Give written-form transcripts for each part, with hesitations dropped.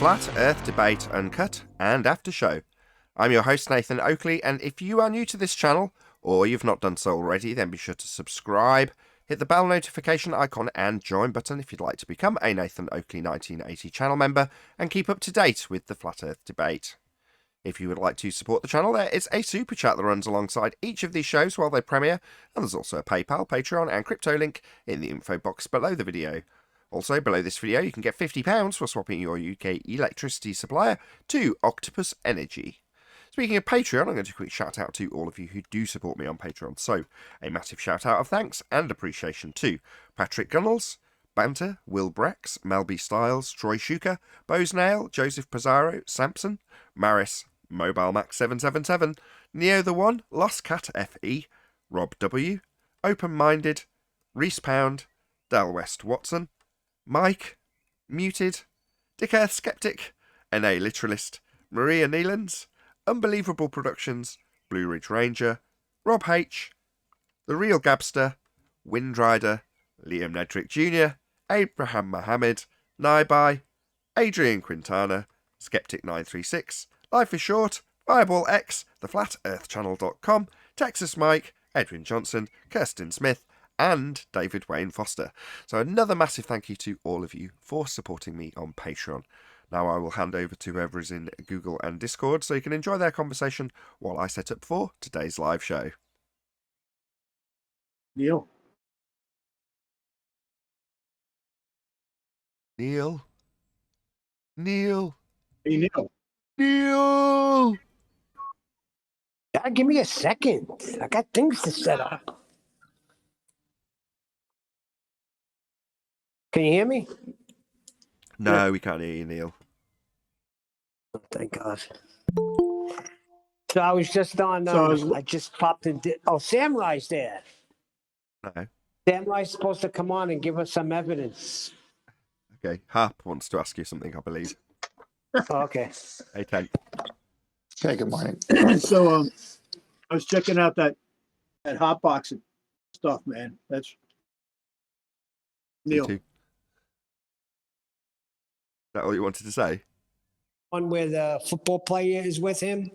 Flat Earth Debate Uncut and After Show. I'm your host Nathan Oakley, and if you are new to this channel, or you've not done so already, then be sure to subscribe, hit the bell notification icon and join button if you'd like to become a Nathan Oakley 1980 channel member and keep up to date with the Flat Earth debate. If you would like to support the channel, there is a super chat that runs alongside each of these shows while they premiere, and there's also a PayPal, Patreon and crypto link in the info box below the video. Also, below this video, you can get £50 for swapping your UK electricity supplier to Octopus Energy. Speaking of Patreon, I'm going to do a quick shout out to all of you who do support me on Patreon. So, a massive shout out of thanks and appreciation to Patrick Gunnels, Banter, Will Brex, Melby Styles, Troy Shuka, Bosnail, Joseph Pizarro, Sampson, Maris, Mobile Max 777, Neo the One, Lost Cat FE, Rob W, Open Minded, Reese Pound, Del West Watson, Mike, Muted, Dick Earth Skeptic, NA Literalist, Maria Neelands, Unbelievable Productions, Blue Ridge Ranger, Rob H, The Real Gabster, Windrider, Liam Nedrick Jr., Abraham Mohammed, Naibai, Adrian Quintana, Skeptic936, Life is Short, Fireball X, TheFlatEarthChannel.com, Texas Mike, Edwin Johnson, Kirsten Smith, and David Wayne Foster. So another massive thank you to all of you for supporting me on Patreon. Now I will hand over to whoever is in Google and Discord so you can enjoy their conversation while I set up for today's live show. Neil. Neil. Neil. Hey, Neil. Neil. Yeah, give me a second. I got things to set up. Can you hear me? No, we can't hear you, Neil. Oh, thank God. So I was just on. I just popped in. Oh, Samurai's there. No. Samurai's supposed to come on and give us some evidence. Okay. Harp wants to ask you something, I believe. Oh, okay. Hey, Ten. Okay, good morning. So I was checking out that hot boxing stuff, man. That's Neil. Is that all you wanted to say? One where the football player is with him.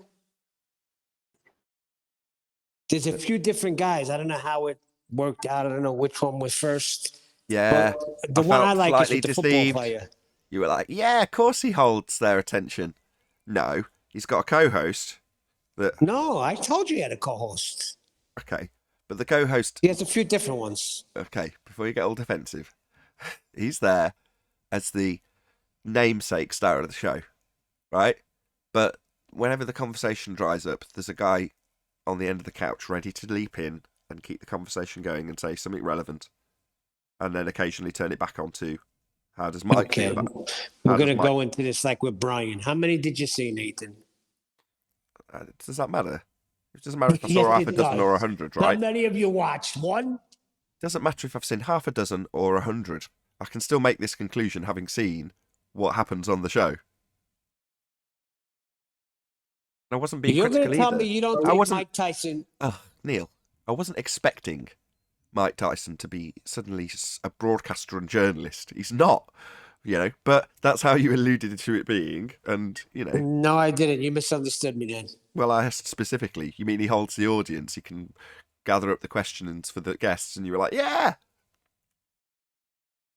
There's a few different guys. I don't know how it worked out. I don't know which one was first. Yeah. But the one I like is slightly with the deceived. football player. You were like, yeah, of course he holds their attention. No, he's got a co-host that... No, I told you he had a co-host. Okay, but the co-host... He has a few different ones. Okay, before you get all defensive, he's there as the namesake star of the show, right? But whenever the conversation dries up, there's a guy on the end of the couch ready to leap in and keep the conversation going and say something relevant, and then occasionally turn it back on to how does Mike feel about... We're going to go into this like with Brian. How many did you see, Nathan? Does that matter? It doesn't matter if I saw half a dozen or 100, right? How many of you watched? One? Doesn't matter if I've seen half a dozen or 100. I can still make this conclusion having seen what happens on the show. I wasn't being You're critical going to tell either. me you don't think Mike Tyson... Oh, Neil, I wasn't expecting Mike Tyson to be suddenly a broadcaster and journalist. He's not, but that's how you alluded to it being, and, No, I didn't. You misunderstood me then. Well, I asked specifically, you mean he holds the audience, he can gather up the questions for the guests, and you were like, yeah!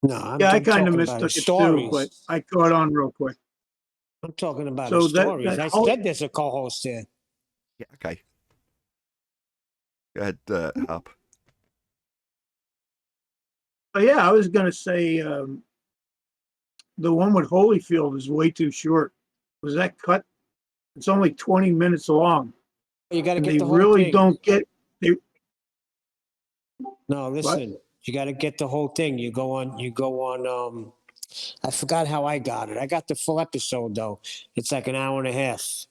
No, I kind of mistook it too, but I caught on real quick. I'm talking about stories. I said there's a co-host there. Yeah, okay. Go ahead, Harp. But yeah, I was going to say the one with Holyfield is way too short. Was that cut? It's only 20 minutes long. You got to get the whole really thing. don't get... No, listen. What? You got to get the whole thing. You go on, I forgot how I got it. I got the full episode, though. It's like an hour and a half.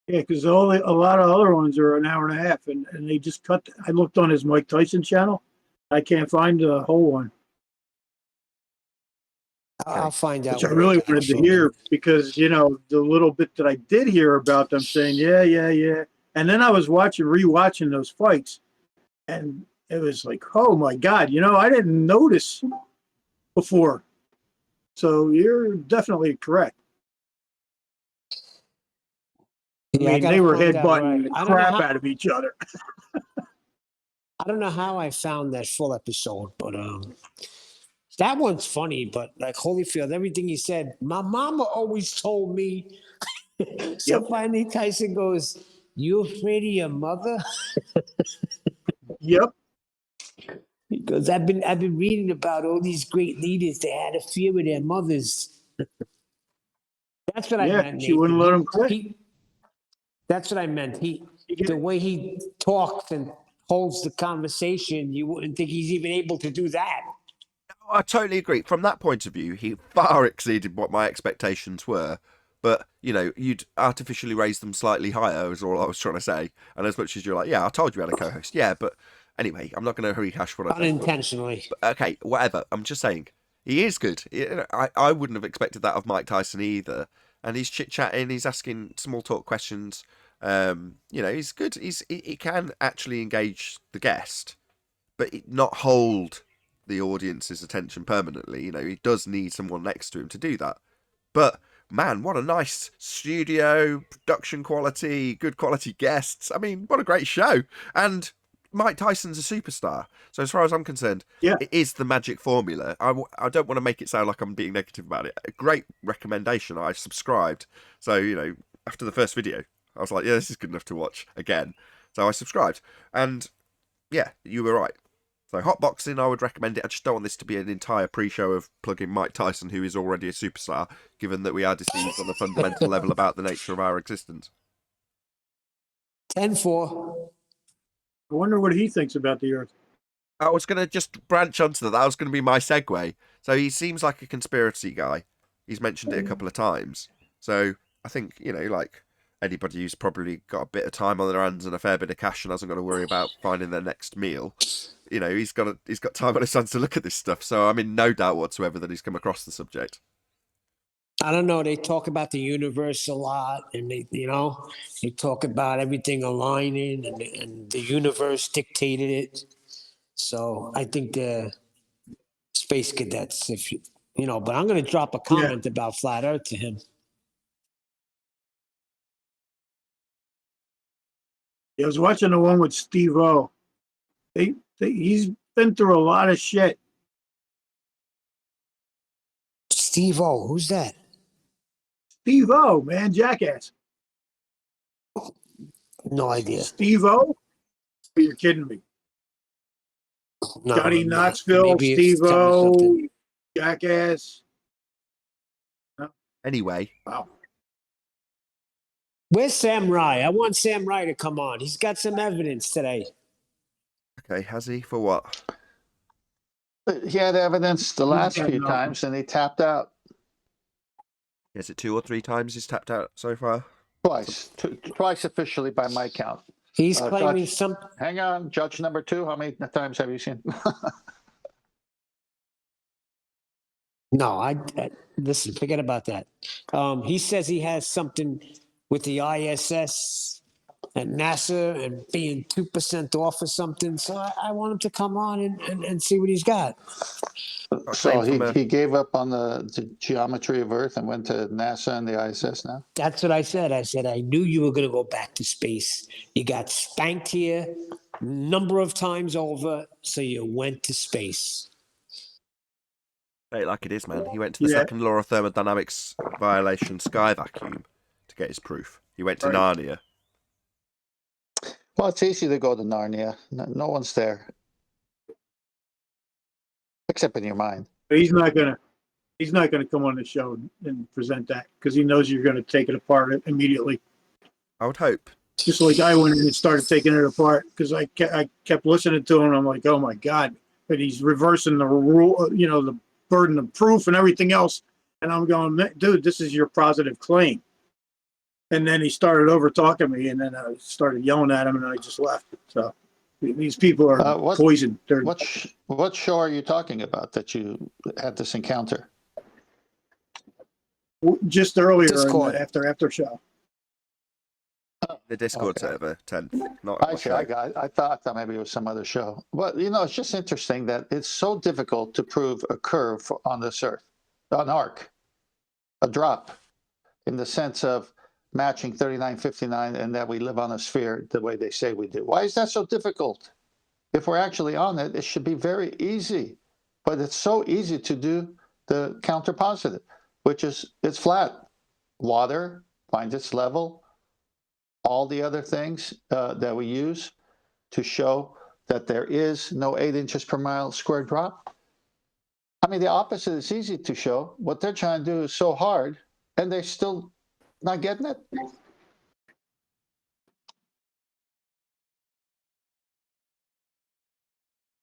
Yeah, because a lot of other ones are an hour and a half, and they just cut. I looked on his Mike Tyson channel. I can't find the whole one. I'll find out. Which I really wanted to hear because, the little bit that I did hear about them saying, yeah. And then I was rewatching those fights, and it was like, oh my God, I didn't notice before. So you're definitely correct. I Yeah, I mean, gotta they were find out headbutting right. the I don't know crap how. out of each other. I don't know how I found that full episode, but that one's funny. But like Holyfield, everything he said, my mama always told me. So Yep. finally, Tyson goes, "You afraid of your mother?" Yep. He goes, "I've been reading about all these great leaders. They had a fear of their mothers." That's what I Yeah. meant, She wouldn't Nathan. let him quit. That's what I meant. He get The it. way he talks and holds the conversation, you wouldn't think he's even able to do that. I totally agree. From that point of view, he far exceeded what my expectations were. But, you know, you'd artificially raise them slightly higher, is all I was trying to say. And as much as you're like, yeah, I told you I had a co host. Yeah, but anyway, I'm not going to rehash what I said. Unintentionally. But, okay, whatever. I'm just saying, he is good. I wouldn't have expected that of Mike Tyson either. And he's chit chatting, he's asking small talk questions. You know, he's good. He can actually engage the guest, but not hold the audience's attention permanently. You know, he does need someone next to him to do that. But man, what a nice studio, production quality, good quality guests. I mean, what a great show. And Mike Tyson's a superstar. So as far as I'm concerned, Yeah. it is the magic formula. I don't want to make it sound like I'm being negative about it. A great recommendation. I subscribed. So, you know, after the first video, I was like, yeah, this is good enough to watch again. So I subscribed. And yeah, you were right. So hotboxing, I would recommend it. I just don't want this to be an entire pre-show of plugging Mike Tyson, who is already a superstar, given that we are deceived on a fundamental level about the nature of our existence. 10-4. I wonder what he thinks about the Earth. I was going to just branch onto that. That was going to be my segue. So he seems like a conspiracy guy. He's mentioned it a couple of times. So I think, you know, like anybody who's probably got a bit of time on their hands and a fair bit of cash and hasn't got to worry about finding their next meal, you know, he's got time on his hands to look at this stuff. So I'm in no doubt whatsoever that he's come across the subject. I don't know. They talk about the universe a lot, and they talk about everything aligning, and the universe dictated it. So I think the space cadets, if but I'm going to drop a Yeah. comment about flat Earth to him. I was watching the one with Steve O. He's been through a lot of shit. Steve O, who's that? Steve O, man, jackass. No idea. Steve O? You're kidding me. No, Johnny I'm not. Knoxville, Maybe it's Steve telling me O, something. jackass. Anyway, Wow. Where's Sam Rye? I want Sam Rye to come on. He's got some evidence today. okay, has he? For what? He had evidence the last got few nothing. times and he tapped out Is it 2 or 3 times he's tapped out so far? twice. Twice officially by my count. He's claiming Judge, some. hang on, judge number 2. How many times have you seen? No, I listen. Forget about that. He says he has something with the ISS and NASA and being 2% off or something. So I want him to come on and see what he's got. So claim from he gave up on the geometry of Earth and went to NASA and the ISS now? That's what I said. I said I knew you were going to go back to space. You got spanked here number of times over, so you went to space. Say it like it is, man. He went to the Yeah. second law of thermodynamics violation sky vacuum to get his proof. He went to Right. Narnia. Well, it's easy to go to Narnia. No one's there. Except in your mind. But he's not gonna come on the show and present that because he knows you're gonna take it apart immediately. I would hope. Just like I went in and started taking it apart because I kept listening to him. I'm like, oh my God. But he's reversing the rule, the burden of proof and everything else. And I'm going, dude, this is your positive claim. And then he started over talking me, and then I started yelling at him, and I just left. So these people are poisoned. They're What show are you talking about that you had this encounter? just earlier in Discord. the after show. The Discord Okay. server, 10th. Not I see. I thought maybe it was some other show. But, it's just interesting that it's so difficult to prove a curve on this Earth. an arc, a drop, in the sense of matching 3959 and that we live on a sphere the way they say we do. Why is that so difficult? If we're actually on it, it should be very easy. But it's so easy to do the counterpositive, which is it's flat. Water finds its level. All the other things that we use to show that there is no 8 inches per mile squared drop. I mean, the opposite is easy to show. What they're trying to do is so hard, and they're still not getting it.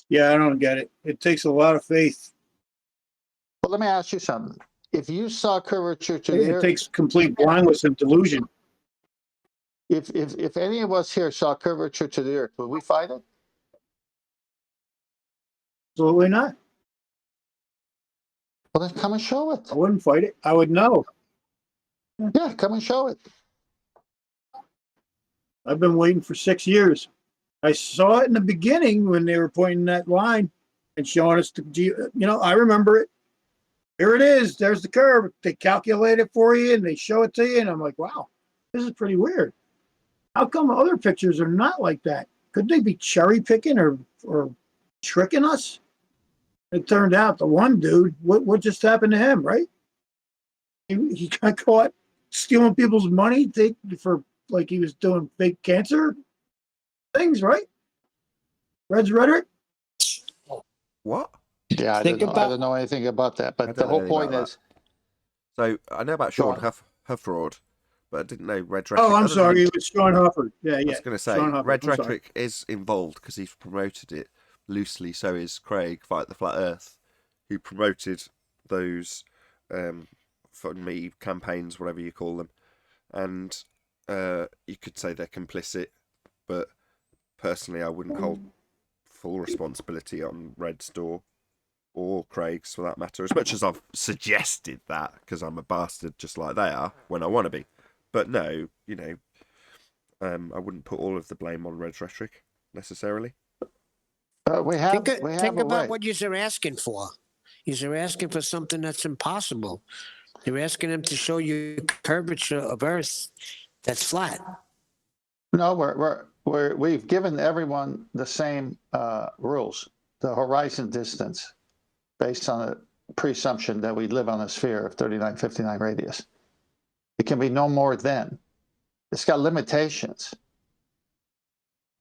Yeah, I don't get it. It takes a lot of faith. But let me ask you something. If you saw curvature to the It earth, takes complete blindness and delusion. if any of us here saw curvature to the earth, would we fight it? Absolutely not. Well, then come and show it. I wouldn't fight it. I would know. Yeah, come and show it. I've been waiting for 6 years. I saw it in the beginning when they were pointing that line and showing us I remember it. Here it is. There's the curve. They calculate it for you and they show it to you. And I'm like, wow, this is pretty weird. How come other pictures are not like that? Could they be cherry picking or tricking us? It turned out the one dude, what just happened to him, right? He got caught stealing people's money for like he was doing fake cancer things, right? Red's rhetoric. What? Yeah, I don't know anything about that. But the whole point is, so I know about Sean Hufford, but I didn't know Red Rhetoric. Oh, I'm sorry, it was Sean Hufford. Yeah. I was going to say Red Rhetoric is involved because he's promoted it loosely. So is Craig Fight the Flat Earth, who promoted those Fund Me campaigns, whatever you call them, and you could say they're complicit, but personally, I wouldn't hold full responsibility on Red's door or Craig's for that matter, as much as I've suggested that because I'm a bastard just like they are when I want to be. But no, I wouldn't put all of the blame on Red's Rhetoric necessarily. Think about what you're asking for. You're asking for something that's impossible. You're asking them to show you curvature of Earth that's flat. No, we've given everyone the same rules. The horizon distance, based on a presumption that we live on a sphere of 3959 radius. It can be no more than. It's got limitations.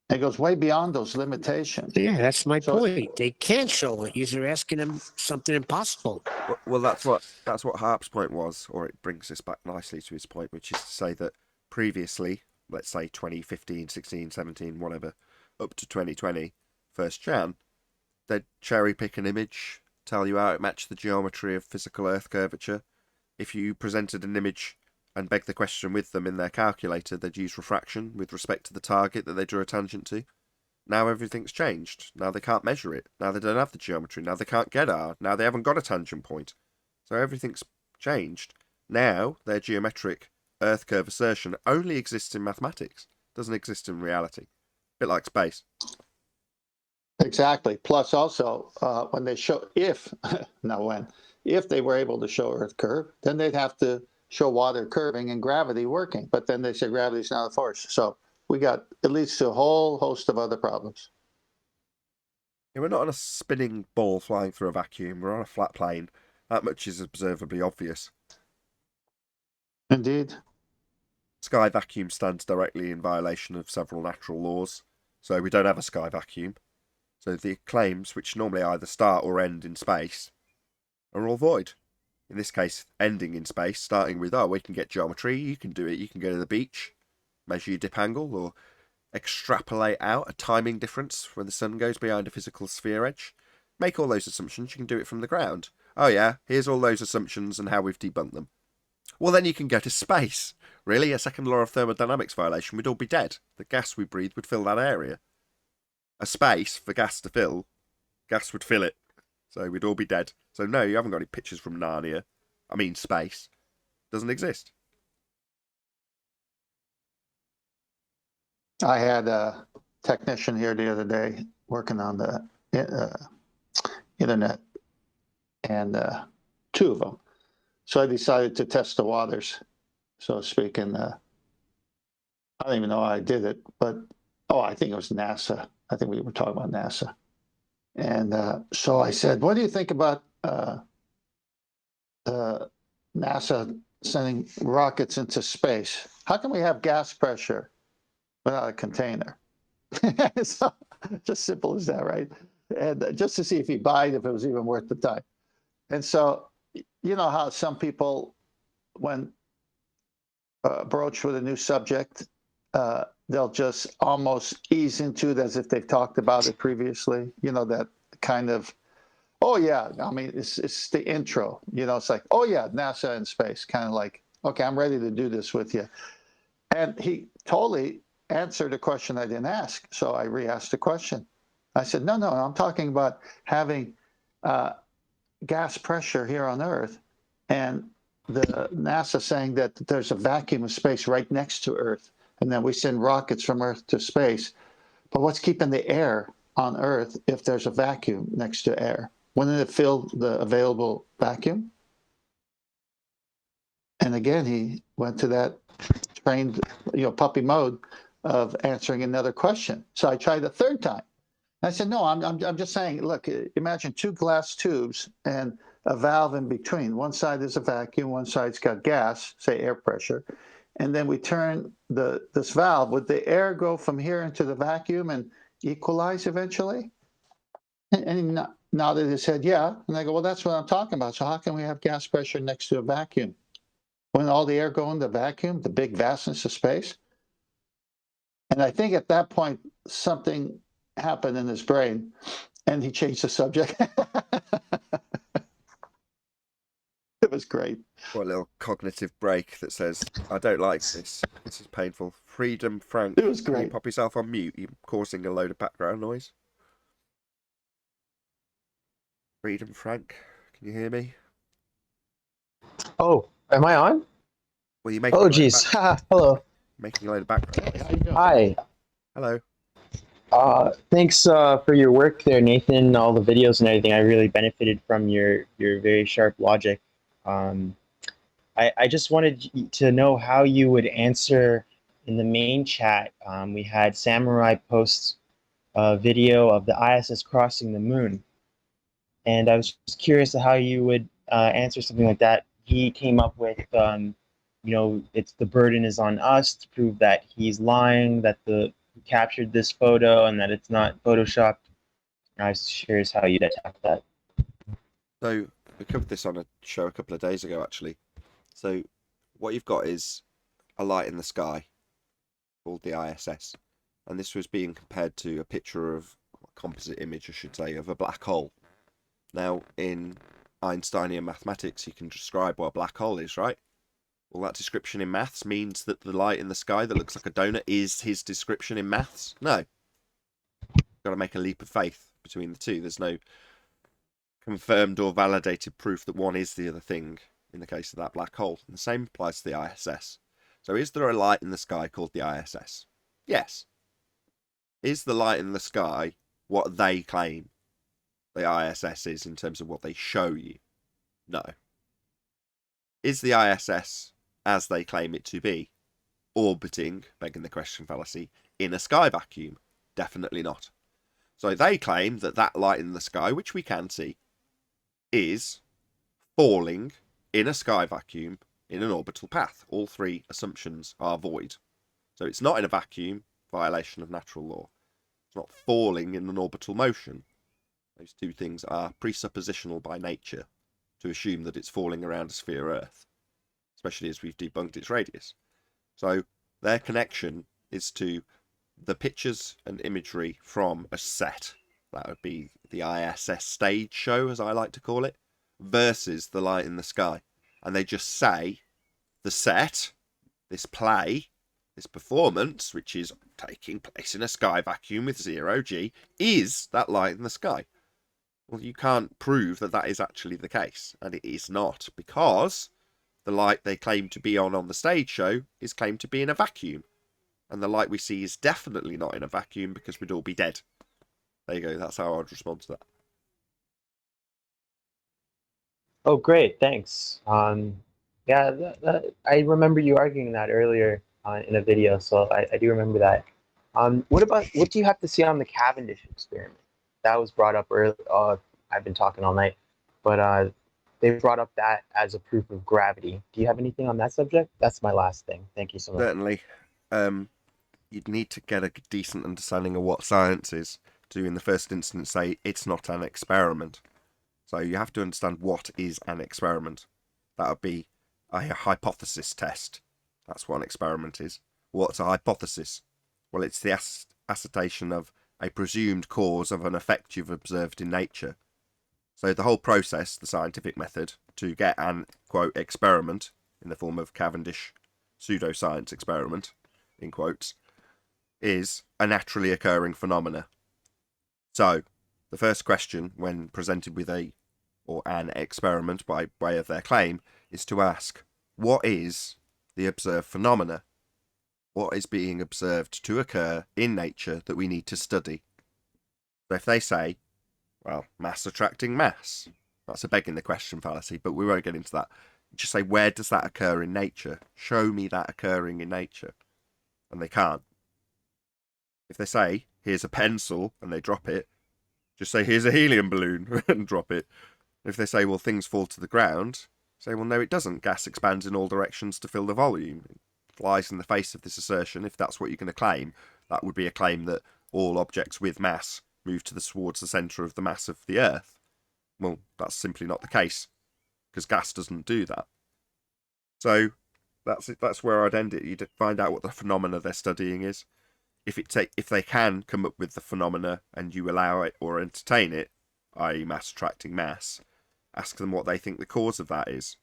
It goes way beyond those limitations. Yeah, that's my point. They can't show it. You're asking them something impossible. Well, that's what Harp's point was, or it brings us back nicely to his point, which is to say that previously, let's say 2015, 16, 17, whatever, up to 2020, 1st Jan, they'd cherry pick an image, tell you how it matched the geometry of physical Earth curvature. If you presented an image and begged the question with them in their calculator, they'd use refraction with respect to the target that they drew a tangent to. Now everything's changed. Now they can't measure it. Now they don't have the geometry. Now they can't get R. Now they haven't got a tangent point. So everything's changed. Now their geometric Earth curve assertion only exists in mathematics. Doesn't exist in reality. A bit like space. Exactly. Plus also, when they show, if they were able to show Earth curve, then they'd have to show water curving and gravity working. But then they say gravity's not a force. So it leads to a whole host of other problems. Yeah, we're not on a spinning ball flying through a vacuum. We're on a flat plane. That much is observably obvious. Indeed. Sky vacuum stands directly in violation of several natural laws. So we don't have a sky vacuum. So the claims, which normally either start or end in space, are all void. In this case, ending in space, starting with, we can get geometry, you can do it, you can go to the beach, measure your dip angle, or extrapolate out a timing difference when the sun goes behind a physical sphere edge. Make all those assumptions, you can do it from the ground. Oh yeah, here's all those assumptions and how we've debunked them. Well, then you can go to space. Really, a second law of thermodynamics violation, we'd all be dead. The gas we breathe would fill that area. A space for gas to fill, gas would fill it. So we'd all be dead. So no, you haven't got any pictures from Narnia. I mean, space. Doesn't exist. I had a technician here the other day working on the internet, and two of them. So I decided to test the waters, so to speak. And I don't even know how I did it, but I think it was NASA. I think we were talking about NASA. And so I said, what do you think about NASA sending rockets into space? How can we have gas pressure without a container? So, just simple as that, right? And just to see if he buyed, if it was even worth the time. And so, you know how some people, when broached with a new subject, they'll just almost ease into it as if they've talked about it previously. You know, that kind of, oh yeah, I mean, it's the intro. You know, it's like, oh yeah, NASA in space, kind of like, okay, I'm ready to do this with you. And he totally answered a question I didn't ask. So I re-asked the question. I said, no, I'm talking about having gas pressure here on Earth, and the NASA saying that there's a vacuum of space right next to Earth, and then we send rockets from Earth to space. But what's keeping the air on Earth if there's a vacuum next to air? Wouldn't it fill the available vacuum? And again, he went to that trained, puppy mode of answering another question. So I tried a third time. I said, no, I'm just saying, look, imagine two glass tubes and a valve in between. One side is a vacuum, one side's got gas, say air pressure. And then we turn this valve. Would the air go from here into the vacuum and equalize eventually? And he nodded his head, yeah. And I go, well, that's what I'm talking about. So how can we have gas pressure next to a vacuum? When all the air go in the vacuum, the big vastness of space? And I think at that point, something happened in his brain, and he changed the subject. It was great. What a little cognitive break that says, I don't like this. This is painful. Freedom, Frank. It was Can you great. pop yourself on mute? You're causing a load of background noise. Freedom, Frank. Can you hear me? Oh, am I on? Well, you're making Oh, a load of geez. Hello. making a load of background noise. How you doing? Hi. Hello. Thanks for your work there, Nathan. All the videos and everything. I really benefited from your very sharp logic. I just wanted to know how you would answer in the main chat. We had Samurai post a video of the ISS crossing the moon, and I was just curious to how you would answer something like that. He came up with, it's the burden is on us to prove that he's lying, that he captured this photo, and that it's not photoshopped. I was curious how you'd attack that. So we covered this on a show a couple of days ago, actually. So what you've got is a light in the sky called the ISS. And this was being compared to a picture of a composite image, I should say, of a black hole. Now, in Einsteinian mathematics, you can describe what a black hole is, right? Well, that description in maths means that the light in the sky that looks like a donut is his description in maths? No. You've got to make a leap of faith between the two. There's no confirmed or validated proof that one is the other thing in the case of that black hole. And the same applies to the ISS. So is there a light in the sky called the ISS? Yes. Is the light in the sky what they claim the ISS is in terms of what they show you? No. Is the ISS, as they claim it to be, orbiting, begging the question fallacy, in a sky vacuum? Definitely not. So they claim that that light in the sky, which we can see, is falling in a sky vacuum in an orbital path. All three assumptions are void. So it's not in a vacuum, violation of natural law. It's not falling in an orbital motion. Those two things are presuppositional by nature to assume that it's falling around a sphere Earth, especially as we've debunked its radius. So their connection is to the pictures and imagery from a set. That would be the ISS stage show, as I like to call it, versus the light in the sky. And they just say the set, this play, this performance, which is taking place in a sky vacuum with 0G, is that light in the sky. Well, you can't prove that that is actually the case, and it is not, because the light they claim to be on the stage show is claimed to be in a vacuum, and the light we see is definitely not in a vacuum because we'd all be dead. There you go, that's how I'd respond to that. Oh, great, thanks. Yeah, I remember you arguing that earlier in a video, so I do remember that. What do you have to say on the Cavendish experiment? That was brought up earlier. I've been talking all night, but they brought up that as a proof of gravity. Do you have anything on that subject? That's my last thing. Thank you so much. Certainly. You'd need to get a decent understanding of what science is to, in the first instance, say it's not an experiment. So you have to understand what is an experiment. That would be a hypothesis test. That's what an experiment is. What's a hypothesis? Well, it's the assertion of a presumed cause of an effect you've observed in nature. So the whole process, the scientific method, to get an, quote, experiment in the form of Cavendish pseudoscience experiment, in quotes, is a naturally occurring phenomena. So the first question, when presented with a or an experiment by way of their claim, is to ask, what is the observed phenomena? What is being observed to occur in nature that we need to study? So if they say, well, mass attracting mass, that's a begging the question fallacy, but we won't get into that. Just say, where does that occur in nature? Show me that occurring in nature. And they can't. If they say, here's a pencil, and they drop it, just say, here's a helium balloon, and drop it. If they say, well, things fall to the ground, say, well, no, it doesn't. Gas expands in all directions to fill the volume. It flies in the face of this assertion. If that's what you're going to claim, that would be a claim that all objects with mass move towards the centre of the mass of the Earth. Well, that's simply not the case, because gas doesn't do that. So that's where I'd end it. You'd find out what the phenomena they're studying is. If they can come up with the phenomena and you allow it or entertain it, i.e. mass attracting mass, ask them what they think the cause of that is.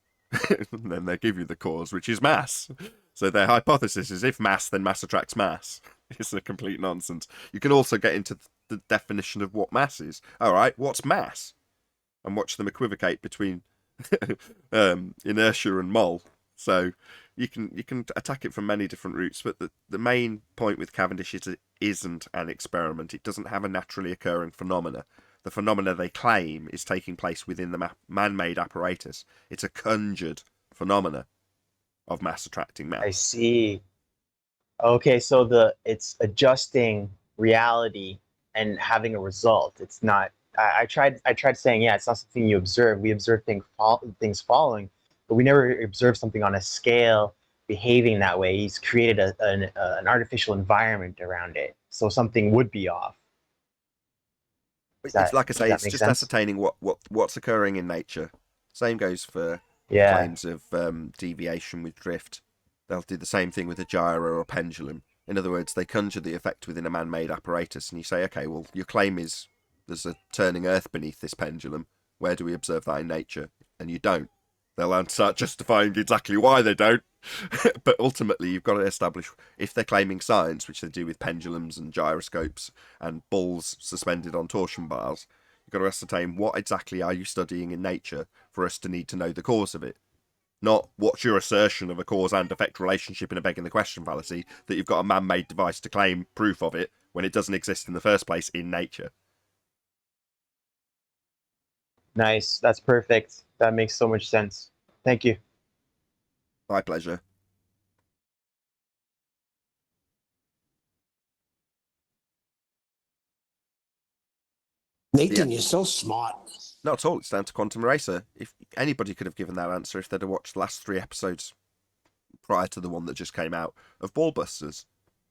And then they give you the cause, which is mass. So their hypothesis is if mass, then mass attracts mass. It's a complete nonsense. You can also get into the definition of what mass is. All right, what's mass? And watch them equivocate between inertia and mole. So you can attack it from many different routes, but the main point with Cavendish is it isn't an experiment. It doesn't have a naturally occurring phenomena. The phenomena they claim is taking place within the man-made apparatus. It's a conjured phenomena of mass attracting I mass. see. Okay, so it's adjusting reality and having a result. It's not. I tried saying, yeah, it's not something you observe. We observe things falling, but we never observe something on a scale behaving that way. He's created an artificial environment around it, so something would be off. It's like I Does say, that it's make just sense? ascertaining what's occurring in nature. Same goes for Yeah. claims of deviation with drift. They'll do the same thing with a gyro or a pendulum. In other words, they conjure the effect within a man-made apparatus, and you say, okay, well, your claim is there's a turning Earth beneath this pendulum. Where do we observe that in nature? And you don't. They'll start justifying exactly why they don't. But ultimately, you've got to establish, if they're claiming science, which they do with pendulums and gyroscopes and balls suspended on torsion bars, you've got to ascertain what exactly are you studying in nature for us to need to know the cause of it. Not what's your assertion of a cause and effect relationship in a begging the question fallacy that you've got a man-made device to claim proof of it when it doesn't exist in the first place in nature. Nice. That's perfect. That makes so much sense. Thank you. My pleasure. Nathan, you're so smart. Not at all. It's down to Quantum Racer. If anybody could have given that answer if they'd have watched the last 3 episodes prior to the one that just came out of Ballbusters.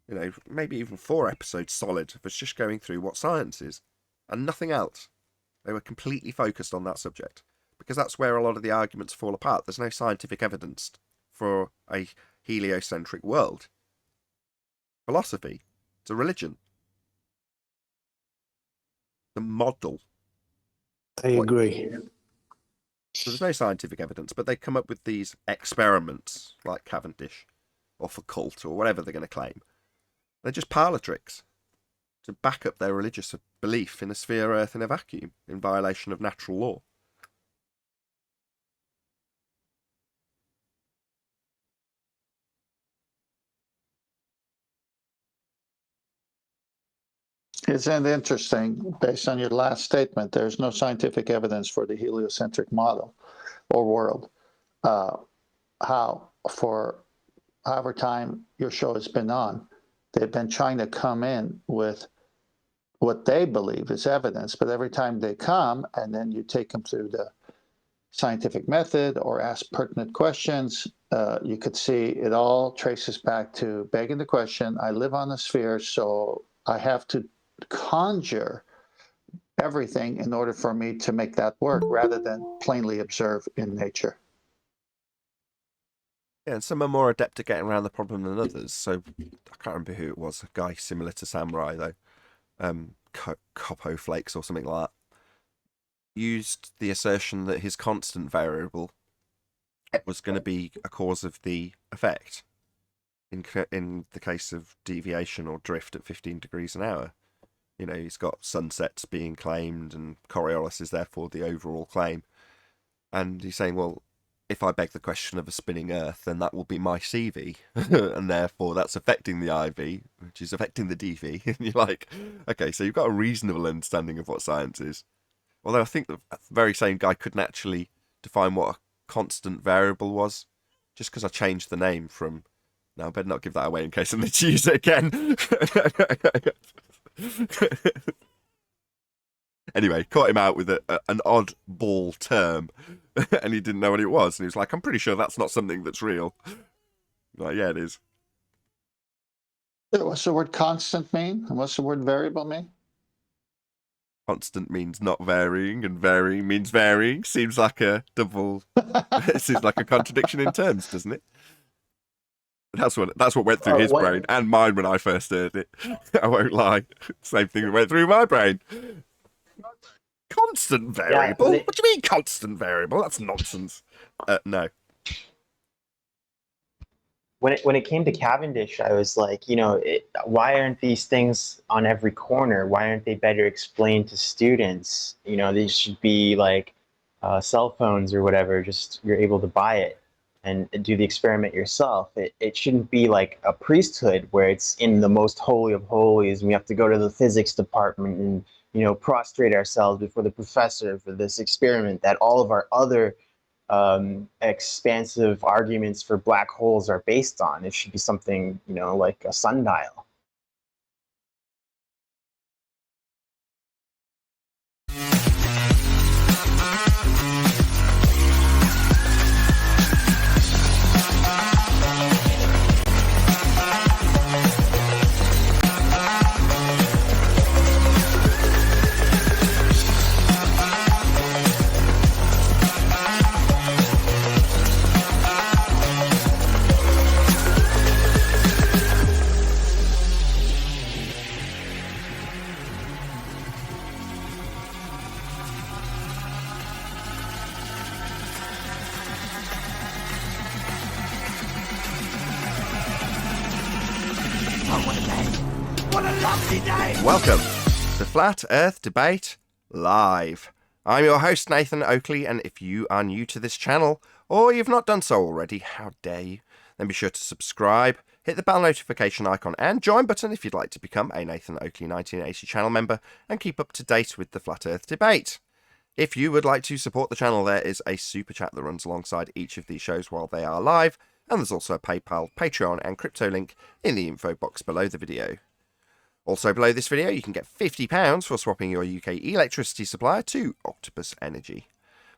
You know, maybe even 4 episodes solid of us just going through what science is and nothing else. They were completely focused on that subject because that's where a lot of the arguments fall apart. There's no scientific evidence for a heliocentric world. Philosophy, it's a religion. The model. I agree. So there's no scientific evidence, but they come up with these experiments like Cavendish or Foucault or whatever they're going to claim. They're just parlour tricks to back up their religious belief in a sphere Earth in a vacuum in violation of natural law. Isn't it interesting, based on your last statement, there's no scientific evidence for the heliocentric model or world. how for however time your show has been on, they've been trying to come in with what they believe is evidence, but every time they come and then you take them through the scientific method or ask pertinent questions, you could see it all traces back to begging the question, I live on a sphere, so I have to conjure everything in order for me to make that work rather than plainly observe in nature. Yeah, and some are more adept at getting around the problem than others. So I can't remember who it was, a guy similar to Samurai though, Copo Flakes or something like that, used the assertion that his constant variable was going to be a cause of the effect in the case of deviation or drift at 15 degrees an hour. You know, he's got sunsets being claimed and Coriolis is therefore the overall claim. And he's saying, well, if I beg the question of a spinning Earth, then that will be my CV, and therefore that's affecting the IV, which is affecting the DV. And you're like, okay, so you've got a reasonable understanding of what science is. Although I think the very same guy couldn't actually define what a constant variable was, just because I changed the name from... Now, I better not give that away in case I need to use it again. Anyway, caught him out with an odd ball term, and he didn't know what it was. And he was like, I'm pretty sure that's not something that's real. I'm like, yeah, it is. What's the word constant mean? And what's the word variable mean? Constant means not varying, and varying means varying. Seems like a double... It seems like a contradiction in terms, doesn't it? That's what went through his brain, and mine when I first heard it. I won't lie. Same thing that went through my brain. Constant variable? What do you mean constant variable? That's nonsense. No. When it came to Cavendish, I was like, why aren't these things on every corner? Why aren't they better explained to students? These should be like cell phones or whatever. Just you're able to buy it and do the experiment yourself. It shouldn't be like a priesthood where it's in the most holy of holies and we have to go to the physics department and prostrate ourselves before the professor for this experiment that all of our other expansive arguments for black holes are based on. It should be something, like a sundial. Welcome to Flat Earth Debate Live. I'm your host, Nathan Oakley, and if you are new to this channel, or you've not done so already, how dare you, then be sure to subscribe, hit the bell notification icon and join button if you'd like to become a Nathan Oakley 1980 channel member and keep up to date with the Flat Earth Debate. If you would like to support the channel, there is a super chat that runs alongside each of these shows while they are live, and there's also a PayPal, Patreon and crypto link in the info box below the video. Also below this video, you can get £50 for swapping your UK electricity supplier to Octopus Energy.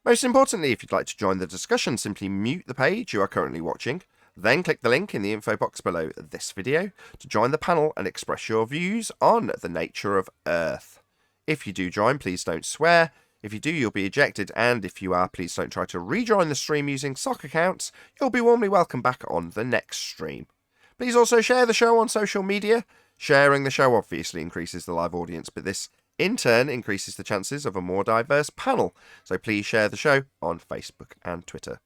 Most importantly, if you'd like to join the discussion, simply mute the page you are currently watching, then click the link in the info box below this video to join the panel and express your views on the nature of Earth. If you do join, please don't swear. If you do, you'll be ejected, and if you are, please don't try to rejoin the stream using sock accounts. You'll be warmly welcome back on the next stream. Please also share the show on social media. Sharing the show obviously increases the live audience, but this in turn increases the chances of a more diverse panel. So please share the show on Facebook and Twitter.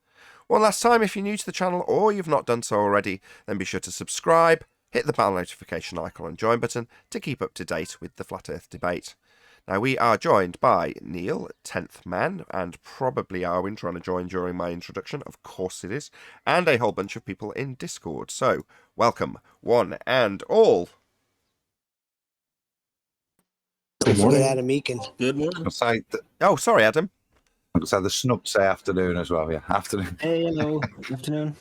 One last time, if you're new to the channel or you've not done so already, then be sure to subscribe, hit the bell notification icon and join button to keep up to date with the Flat Earth Debate. Now, we are joined by Neil, 10th man, and probably Arwin trying to join during my introduction. Of course it is. And a whole bunch of people in Discord. So, welcome, one and all. Good morning. Adam Eakin. Good morning. Oh, sorry, Adam. So the Snups say afternoon as well. Yeah, afternoon. Hey, hello. Afternoon.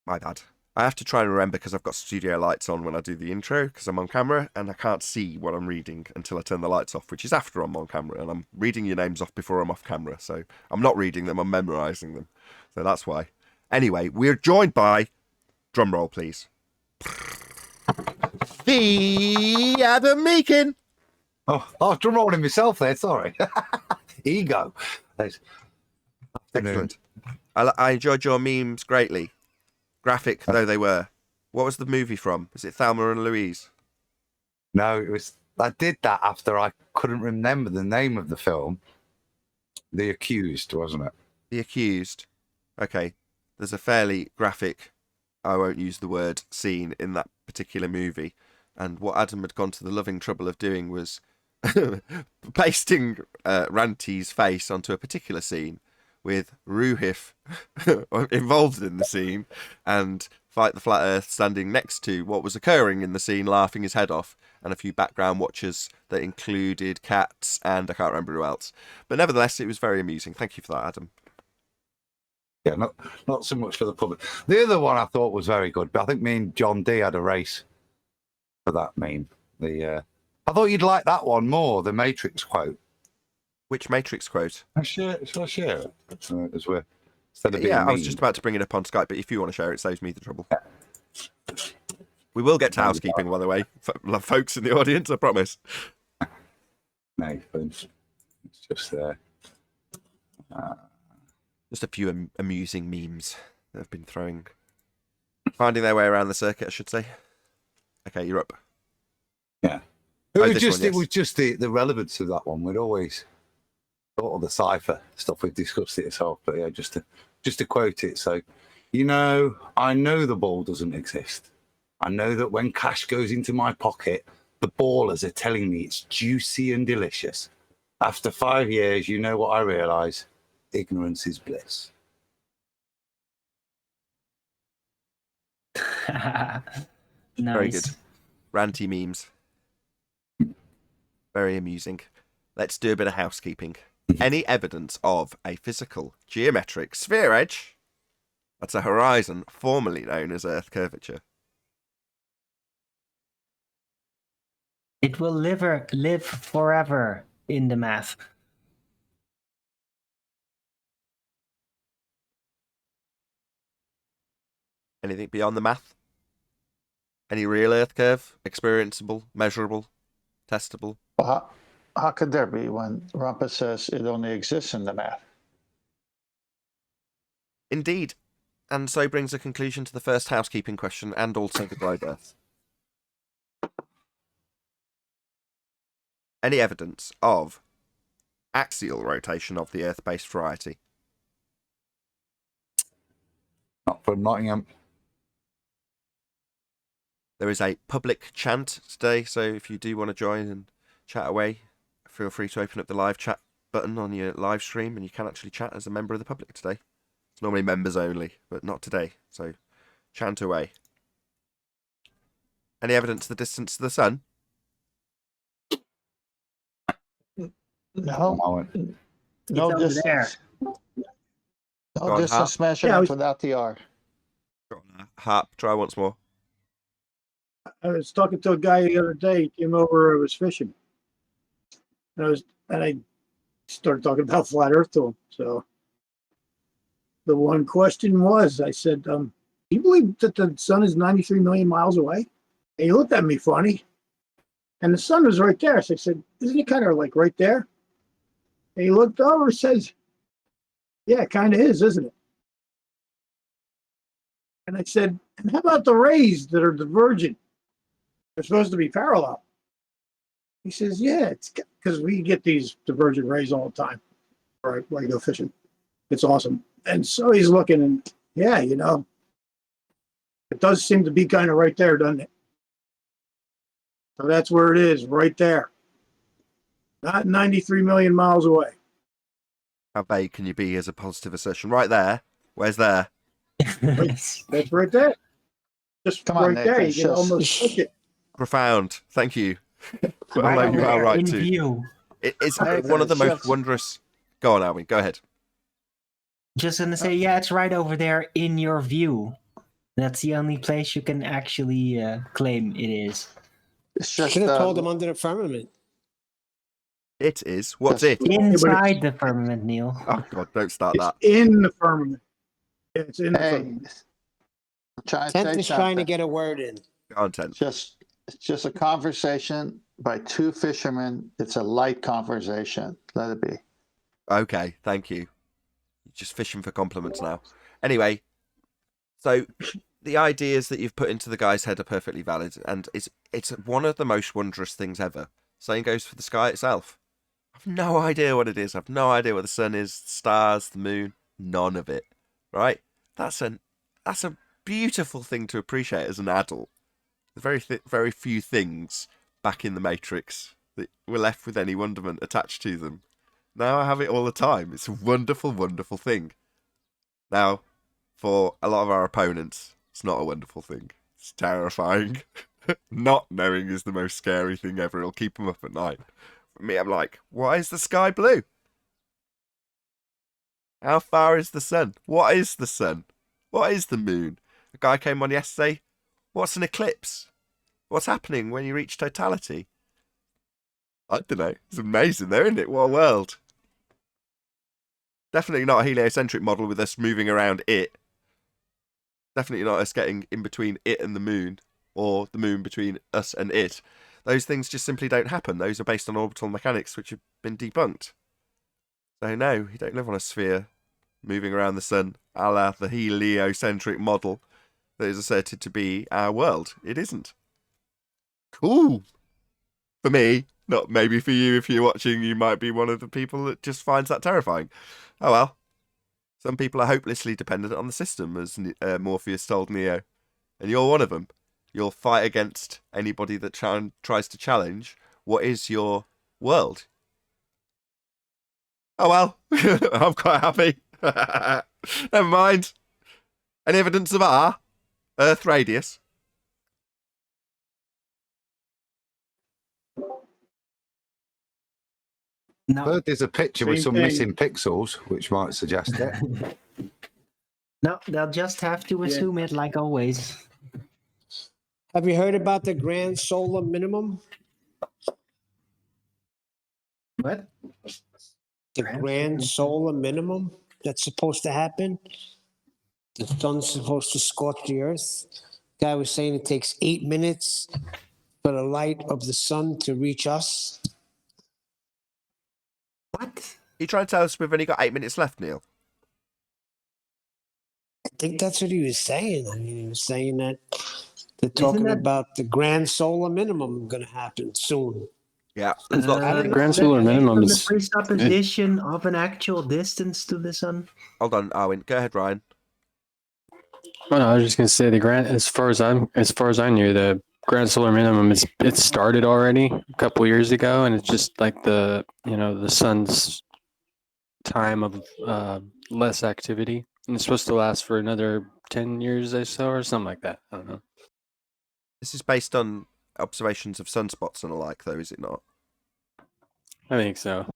My bad. I have to try and remember because I've got studio lights on when I do the intro because I'm on camera and I can't see what I'm reading until I turn the lights off, which is after I'm on camera, and I'm reading your names off before I'm off camera. So I'm not reading them, I'm memorising them. So that's why. Anyway, we're joined by, drum roll please, the Adam Meakin. Oh, drum rolling myself there. Sorry. Ego. Excellent. I enjoyed your memes greatly. Graphic though they were. What was the movie from? Is it Thelma and Louise? No, it was. I did that after I couldn't remember the name of the film. The Accused, wasn't it? The Accused. Okay. There's a fairly graphic, I won't use the word, scene in that particular movie. And what Adam had gone to the loving trouble of doing was pasting Ranty's face onto a particular scene with Ruhif involved in the scene and Fight the Flat Earth standing next to what was occurring in the scene, laughing his head off, and a few background watchers that included cats and I can't remember who else. But nevertheless, it was very amusing. Thank you for that, Adam. Yeah, not so much for the public. The other one I thought was very good, but I think me and John D had a race for that meme. I thought you'd like that one more, the Matrix quote. Which Matrix quote? Shall I share it? As we're, instead of being Yeah, I was mean. just about to bring it up on Skype, but if you want to share it, saves me the trouble. We will get to housekeeping, by the way, folks in the audience, I promise. Nathan, it's just there. Just a few amusing memes that have been finding their way around the circuit, I should say. Okay, you're up. Yeah. It was just the relevance of that one. We'd always thought of the cipher stuff. We've discussed it ourselves, but yeah, just to quote it. So, I know the ball doesn't exist. I know that when cash goes into my pocket, the ballers are telling me it's juicy and delicious. After 5 years, you know what I realise? Ignorance is bliss. Nice. Very good. Ranty memes. Very amusing. Let's do a bit of housekeeping. Any evidence of a physical geometric sphere edge? That's a horizon formerly known as Earth curvature. It will live forever in the math. Anything beyond the math? Any real Earth curve? Experienceable, measurable, testable? Well, how could there be when Rumpus says it only exists in the math? Indeed. And so brings a conclusion to the first housekeeping question and also the globe Earth. Any evidence of axial rotation of the Earth-based variety? Not from Nottingham. There is a public chant today, so if you do want to join and chat away, feel free to open up the live chat button on your live stream and you can actually chat as a member of the public today. It's normally members only, but not today, so chant away. Any evidence of the distance to the sun? No over distance. there. No distance measurement without the R. Harp, try once more. I was talking to a guy the other day. He came over. I was fishing, and I started talking about flat Earth to him. So the one question was, I said, "Do you believe that the sun is 93 million miles away?" And he looked at me funny, and the sun was right there. So I said, "Isn't it kind of like right there?" And he looked over and says, "Yeah, it kind of is, isn't it?" And I said, "And how about the rays that are divergent? They're supposed to be parallel." He says, "Yeah, it's because we get these divergent rays all the time when I go fishing. It's awesome." And so he's looking and, yeah, it does seem to be kind of right there, doesn't it? So that's where it is, right there. Not 93 million miles away. How vague can you be as a positive assertion? Right there. Where's there? That's right there. Just Come on, right there. Nathan, You can almost touch it. Profound. Thank you. Right you are there right in too. view. It's Nathan, one of the it's most just- wondrous. Go on, Alwyn. Go ahead. Just gonna say, yeah, it's right over there in your view. That's the only place you can actually claim it is. It's just Should have told him under the firmament. It is. What's Just- it? Inside the firmament, Neil. Oh, God, don't start It's that. in the firmament. Yeah, it's in the Hey, firmament. I'm trying to Tent say is trying to something. get a word in. Content. It's just a conversation by two fishermen. It's a light conversation. Let it be. Okay, thank you. Just fishing for compliments now. Anyway, so the ideas that you've put into the guy's head are perfectly valid, and it's one of the most wondrous things ever. Same goes for the sky itself. I've no idea what it is. I've no idea what the sun is, the stars, the moon, none of it. Right? That's a beautiful thing to appreciate as an adult. There's very few things back in the Matrix that were left with any wonderment attached to them. Now I have it all the time. It's a wonderful, wonderful thing. Now, for a lot of our opponents, it's not a wonderful thing. It's terrifying. Not knowing is the most scary thing ever. It'll keep them up at night. For me, I'm like, why is the sky blue? How far is the sun? What is the sun? What is the moon? A guy came on yesterday. What's an eclipse? What's happening when you reach totality? I don't know. It's amazing though, isn't it? What a world. Definitely not a heliocentric model with us moving around it. Definitely not us getting in between it and the moon, or the moon between us and it. Those things just simply don't happen. Those are based on orbital mechanics which have been debunked. So no, you don't live on a sphere moving around the sun, a la the heliocentric model that is asserted to be our world. It isn't. Cool. For me, not maybe for you. If you're watching, you might be one of the people that just finds that terrifying. Oh well. Some people are hopelessly dependent on the system, as Morpheus told Neo. And you're one of them. You'll fight against anybody that tries to challenge what is your world. Oh well. I'm quite happy. Never mind. Any evidence of our Earth radius? No, But there's a picture with Same some thing. missing pixels, which might suggest it. no, they'll just have to assume it like always. Have you heard about the grand solar minimum? What? The Grand grand solar solar minimum that's supposed to happen? The sun's supposed to scorch the earth. Guy was saying it takes 8 minutes for the light of the sun to reach us. What? You trying to tell us we've only got 8 minutes left, Neil? I think that's what he was saying. I mean, he was saying that they're talking that- about the grand solar minimum going to happen soon. Yeah, there's lots of things. Grand solar minimum on is- the presupposition of an actual distance to the sun. Hold on, Arwen. Go ahead, Ryan. Well, no, I was just gonna say the grand. As far as I knew, the grand solar minimum it started already a couple years ago, and it's just like the sun's time of less activity, and it's supposed to last for another 10 years or so, or something like that. I don't know. This is based on observations of sunspots and the like, though, is it not? I think so.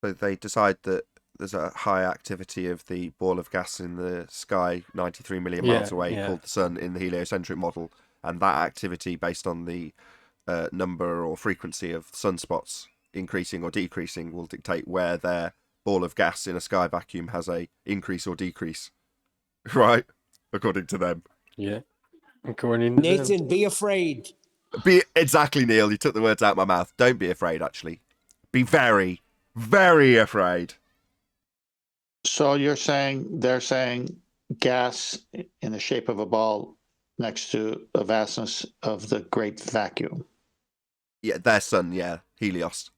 So they decide that there's a high activity of the ball of gas in the sky 93 million miles away called the sun in the heliocentric model, and that activity based on the number or frequency of sunspots increasing or decreasing will dictate where their ball of gas in a sky vacuum has a increase or decrease, right? According to them. Yeah. According to them. Nathan, be afraid. Exactly, Neil. You took the words out of my mouth. Don't be afraid, actually. Be very, very afraid. So they're saying gas in the shape of a ball next to the vastness of the great vacuum. Yeah, their sun, yeah. Helios.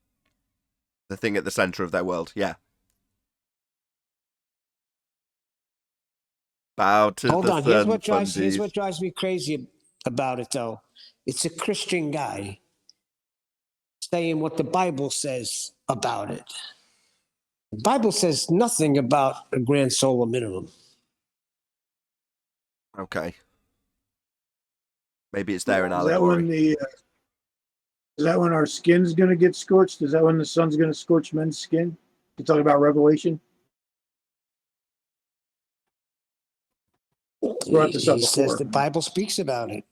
The thing at the centre of their world, yeah. Bow to Hold the on. sun, Here's what fundies. drives me crazy about it, though. It's a Christian guy saying what the Bible says about it. The Bible says nothing about a grand solar minimum. Okay. Maybe it's there in Is that when allegory. is that when our skin's gonna get scorched? Is that when the sun's gonna scorch men's skin? You talking about Revelation? Brought this up He says before. the Bible speaks about it.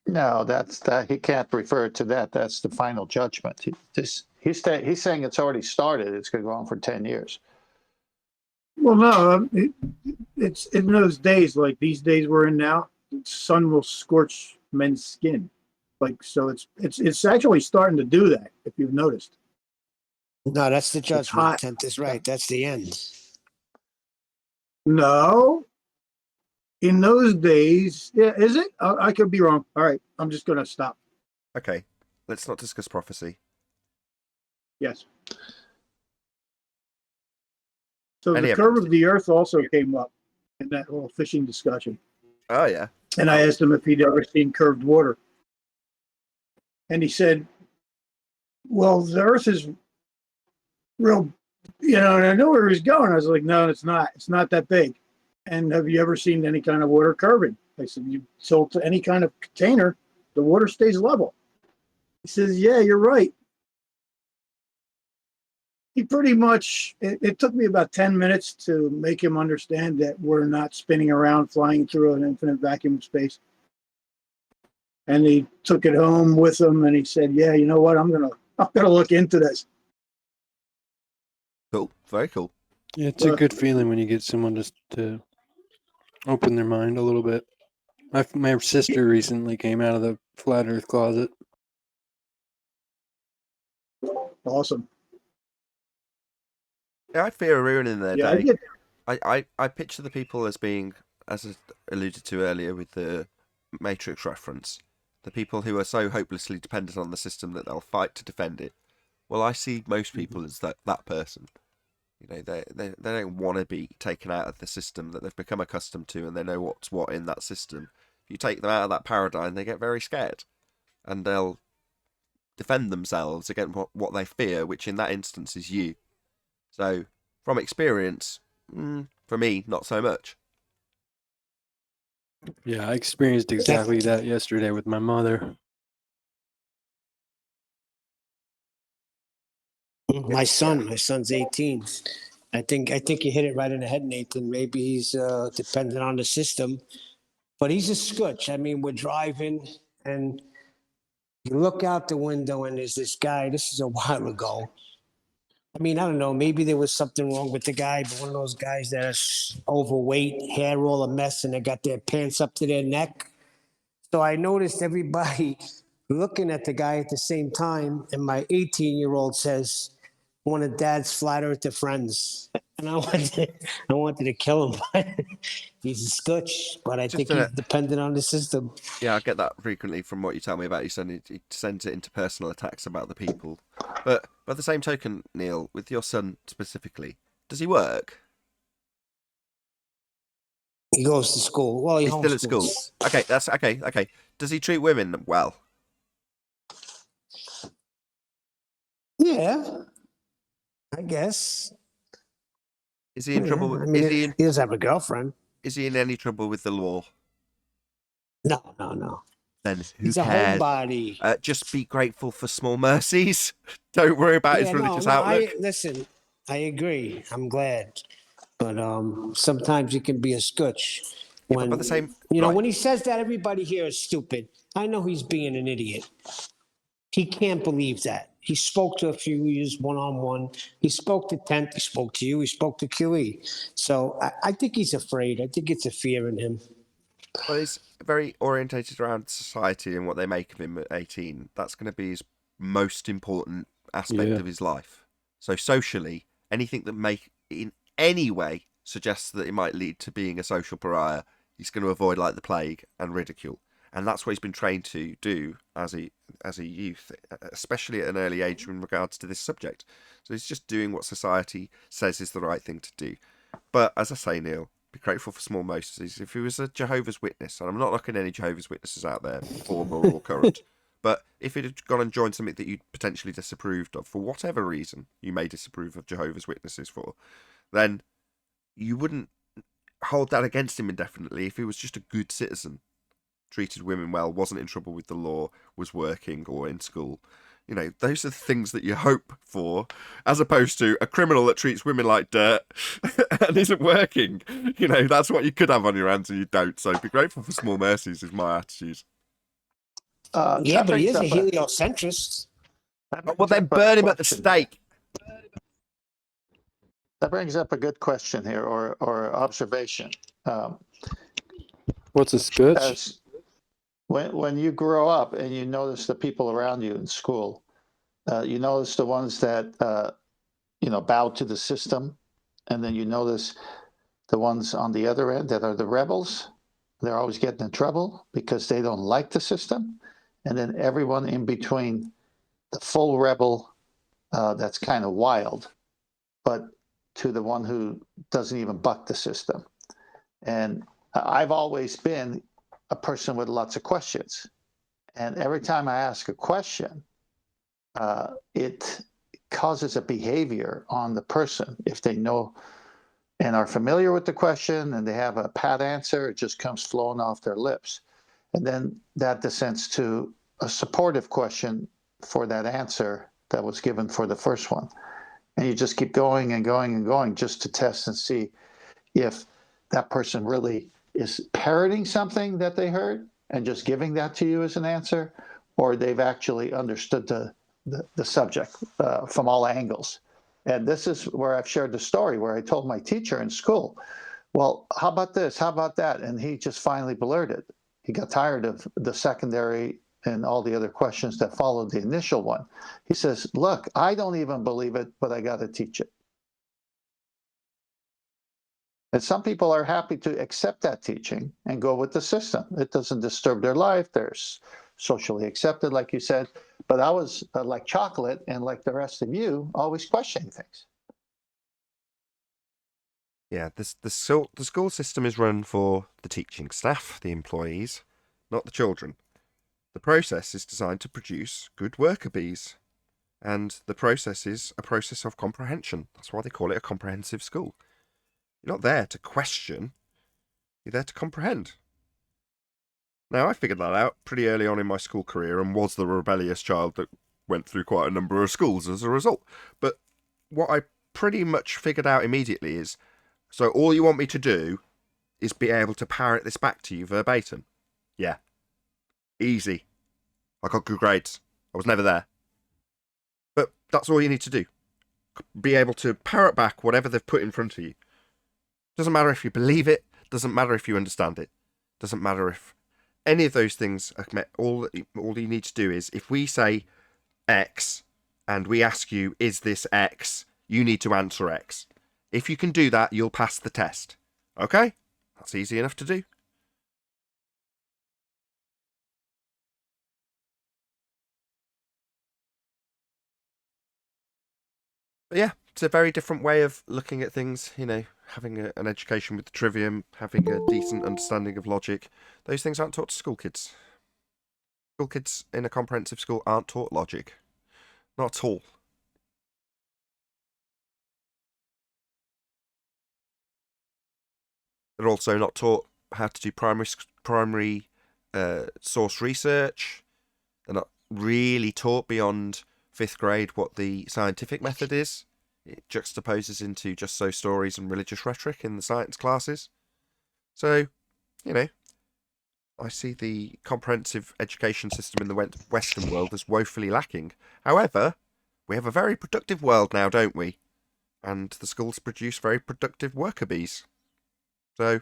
No, that's that. He can't refer to that. That's the final judgment. He's saying it's already started. It's going to go on for 10 years. Well, no, it's in those days, like these days we're in now. The sun will scorch men's skin, like so. It's actually starting to do that. If you've noticed. No, that's the hot. judgment. Tenth is right. That's the end. No, in those days, yeah, is it? I could be wrong. All right, I'm just gonna stop. Okay, let's not discuss prophecy. Yes. So Any the curve evidence? of the Earth also came up in that whole fishing discussion, Oh yeah. and I asked him if he'd ever seen curved water, and he said, "Well, the Earth is real, and I knew where he was going. I was like, no, it's not. It's not that big. And have you ever seen any kind of water curving? I said, you tilt to any kind of container, the water stays level. He says, yeah, you're right. He pretty much, it took me about 10 minutes to make him understand that we're not spinning around, flying through an infinite vacuum of space. And he took it home with him and he said, yeah, you know what? I'm gonna look into this. Cool. Very cool. Yeah, it's a good feeling when you get someone just to open their mind a little bit. My sister recently came out of the flat Earth closet. Awesome. Yeah, I fear ruining their Yeah, day. I picture the people as being, as I alluded to earlier with the Matrix reference, the people who are so hopelessly dependent on the system that they'll fight to defend it. Well, I see most people as that person. They don't want to be taken out of the system that they've become accustomed to, and they know what's what in that system. If you take them out of that paradigm, they get very scared, and they'll defend themselves against what they fear, which in that instance is you. So, from experience, for me, not so much. Yeah, I experienced exactly that yesterday with my mother. My son's 18. I think you hit it right in the head, Nathan. Maybe he's dependent on the system, but he's a scutch. I mean, we're driving and you look out the window and there's this guy. This is a while ago. I mean, I don't know. Maybe there was something wrong with the guy, but one of those guys that's overweight, hair all a mess, and they got their pants up to their neck. So I noticed everybody looking at the guy at the same time, and my 18-year-old says, one of Dad's flat earther friends. And I wanted to kill him. He's a scutch, but I think he's dependent on the system. Yeah, I get that frequently from what you tell me about your son. He sends it into personal attacks about the people. But by the same token, Neil, with your son specifically, does he work? He goes to school. Well, he's still at school. Okay, that's okay. Okay, does he treat women well? Yeah, I guess. Is he in trouble? I mean, he doesn't have a girlfriend. Is he in any trouble with the law? No. Then who He's cares? a homebody. Just be grateful for small mercies. Don't worry about his religious outlook. Listen, I agree. I'm glad, but sometimes you can be a scutch. When but the same, when he says that, everybody here is stupid. I know he's being an idiot. He can't believe that. He spoke to a few years one-on-one. He spoke to Tent. He spoke to you. He spoke to QE. So I think he's afraid. I think it's a fear in him. Well, he's very orientated around society and what they make of him at 18. That's going to be his most important aspect of his life. So socially, anything that make in any way suggests that it might lead to being a social pariah, he's going to avoid like the plague and ridicule. And that's what he's been trained to do as a youth, especially at an early age in regards to this subject. So he's just doing what society says is the right thing to do. But as I say, Neil, be grateful for small mercies. If he was a Jehovah's Witness, and I'm not looking at any Jehovah's Witnesses out there, former or current, but if he'd had gone and joined something that you potentially disapproved of, for whatever reason you may disapprove of Jehovah's Witnesses for, then you wouldn't hold that against him indefinitely if he was just a good citizen, treated women well, wasn't in trouble with the law, was working or in school. You know, those are the things that you hope for, as opposed to a criminal that treats women like dirt and isn't working. You know, that's what you could have on your hands and you don't. So be grateful for small mercies is my attitude. Yeah, but he is a heliocentrist. Well, then burn him at the stake. That brings up a good question here, or observation. What's a bitch? When you grow up and you notice the people around you in school, you notice the ones that bow to the system, and then you notice the ones on the other end that are the rebels. They're always getting in trouble because they don't like the system, and then everyone in between, the full rebel, that's kind of wild, but to the one who doesn't even buck the system. And I've always been a person with lots of questions. And every time I ask a question, it causes a behavior on the person. If they know and are familiar with the question and they have a pat answer, it just comes flowing off their lips. And then that descends to a supportive question for that answer that was given for the first one. And you just keep going and going and going just to test and see if that person really is parroting something that they heard and just giving that to you as an answer, or they've actually understood the subject from all angles. And this is where I've shared the story where I told my teacher in school, well, how about this? How about that? And he just finally blurted. He got tired of the secondary and all the other questions that followed the initial one. He says, look, I don't even believe it, but I got to teach it. And some people are happy to accept that teaching and go with the system. It doesn't disturb their life. They're socially accepted, like you said. But I was like chocolate and like the rest of you, always questioning things. Yeah, the school system is run for the teaching staff, the employees, not the children. The process is designed to produce good worker bees. And the process is a process of comprehension. That's why they call it a comprehensive school. You're not there to question. You're there to comprehend. Now, I figured that out pretty early on in my school career and was the rebellious child that went through quite a number of schools as a result. But what I pretty much figured out immediately is, so all you want me to do is be able to parrot this back to you verbatim. Yeah. Easy. I got good grades. I was never there. But that's all you need to do. Be able to parrot back whatever they've put in front of you. Doesn't matter if you believe it. Doesn't matter if you understand it. Doesn't matter if any of those things are met. All you need to do is, if we say X and we ask you, is this X? You need to answer X. If you can do that, you'll pass the test. Okay? That's easy enough to do. But yeah, it's a very different way of looking at things, you know, having an education with the trivium, having a decent understanding of logic. Those things aren't taught to school kids. School kids in a comprehensive school aren't taught logic. Not at all. They're also not taught how to do primary source research. They're not really taught beyond 5th grade what the scientific method is. It juxtaposes into just so stories and religious rhetoric in the science classes. So, you know, I see the comprehensive education system in the Western world as woefully lacking. However, we have a very productive world now, don't we? And the schools produce very productive worker bees. So,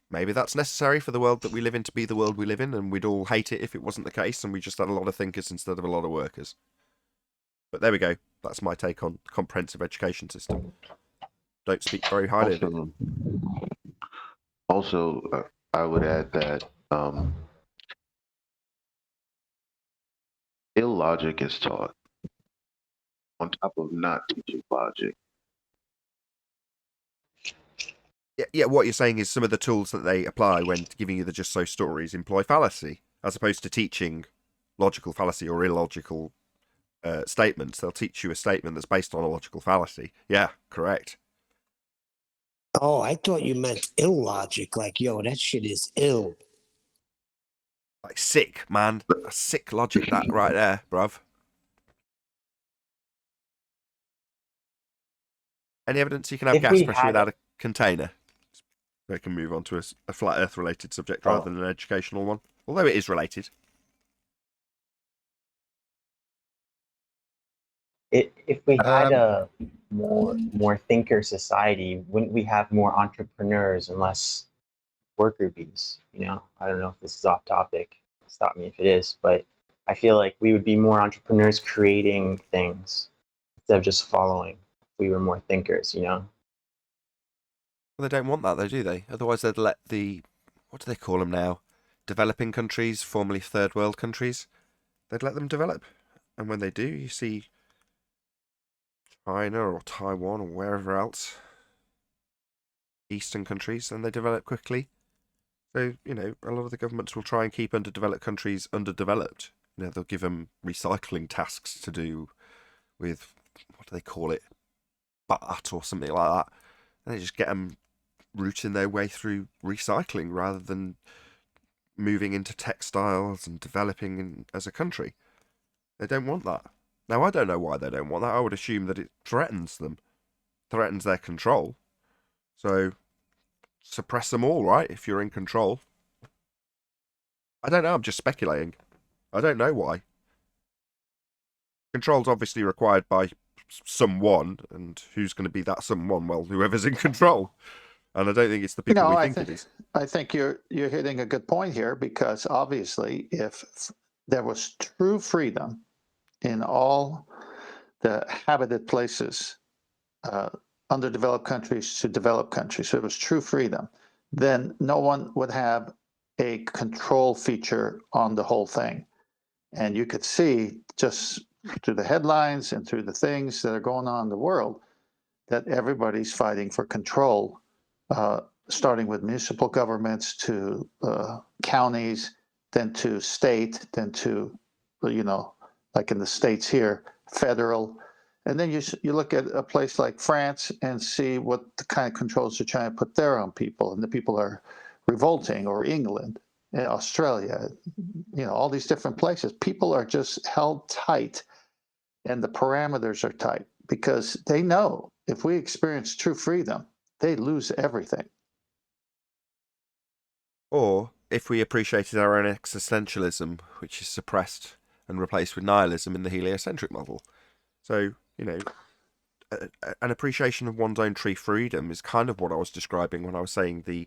maybe that's necessary for the world that we live in to be the world we live in, and we'd all hate it if it wasn't the case and we just had a lot of thinkers instead of a lot of workers. But there we go. That's my take on the comprehensive education system. Don't speak very highly of it. Also, I would add that illogic is taught on top of not teaching logic. Yeah, what you're saying is some of the tools that they apply when giving you the just so stories employ fallacy, as opposed to teaching logical fallacy or illogical statements. They'll teach you a statement that's based on a logical fallacy. Yeah, correct. Oh, I thought you meant illogic. Like, yo, that shit is ill. Like sick, man. A sick logic, that right there, bruv. Any evidence you can have If gas we pressure had without a container? They can move on to a flat Earth related subject rather than an educational one, although it is related. If we had a more thinker society, wouldn't we have more entrepreneurs and less worker bees? You know, I don't know if this is off topic. Stop me if it is, but I feel like we would be more entrepreneurs creating things instead of just following. If we were more thinkers, you know. Well, they don't want that, though, do they? Otherwise, they'd let the, what do they call them now? Developing countries, formerly third world countries. They'd let them develop, and when they do, you see China or Taiwan or wherever else, Eastern countries, and they develop quickly. So, you know, a lot of the governments will try and keep underdeveloped countries underdeveloped. You know, they'll give them recycling tasks to do with, what do they call it? Bat or something like that. And they just get them rooting their way through recycling rather than moving into textiles and developing as a country. They don't want that. Now, I don't know why they don't want that. I would assume that it threatens them, threatens their control. So, suppress them all, right, if you're in control. I don't know, I'm just speculating. I don't know why. Control's obviously required by someone, and who's going to be that someone? Well, whoever's in control. And I don't think it's the people we think it is. I think you're hitting a good point here, because obviously if there was true freedom in all the habited places, underdeveloped countries to developed countries, so it was true freedom, then no one would have a control feature on the whole thing. And you could see just through the headlines and through the things that are going on in the world that everybody's fighting for control, starting with municipal governments to counties, then to state, then to, you know, like in the States here, federal. And then you look at a place like France and see what the kind of controls they're trying to put there on people, and the people are revolting, or England, Australia, you know, all these different places. People are just held tight, and the parameters are tight, because they know if we experience true freedom, they lose everything. Or if we appreciated our own existentialism, which is suppressed and replaced with nihilism in the heliocentric model. So, you know, an appreciation of one's own true freedom is kind of what I was describing when I was saying the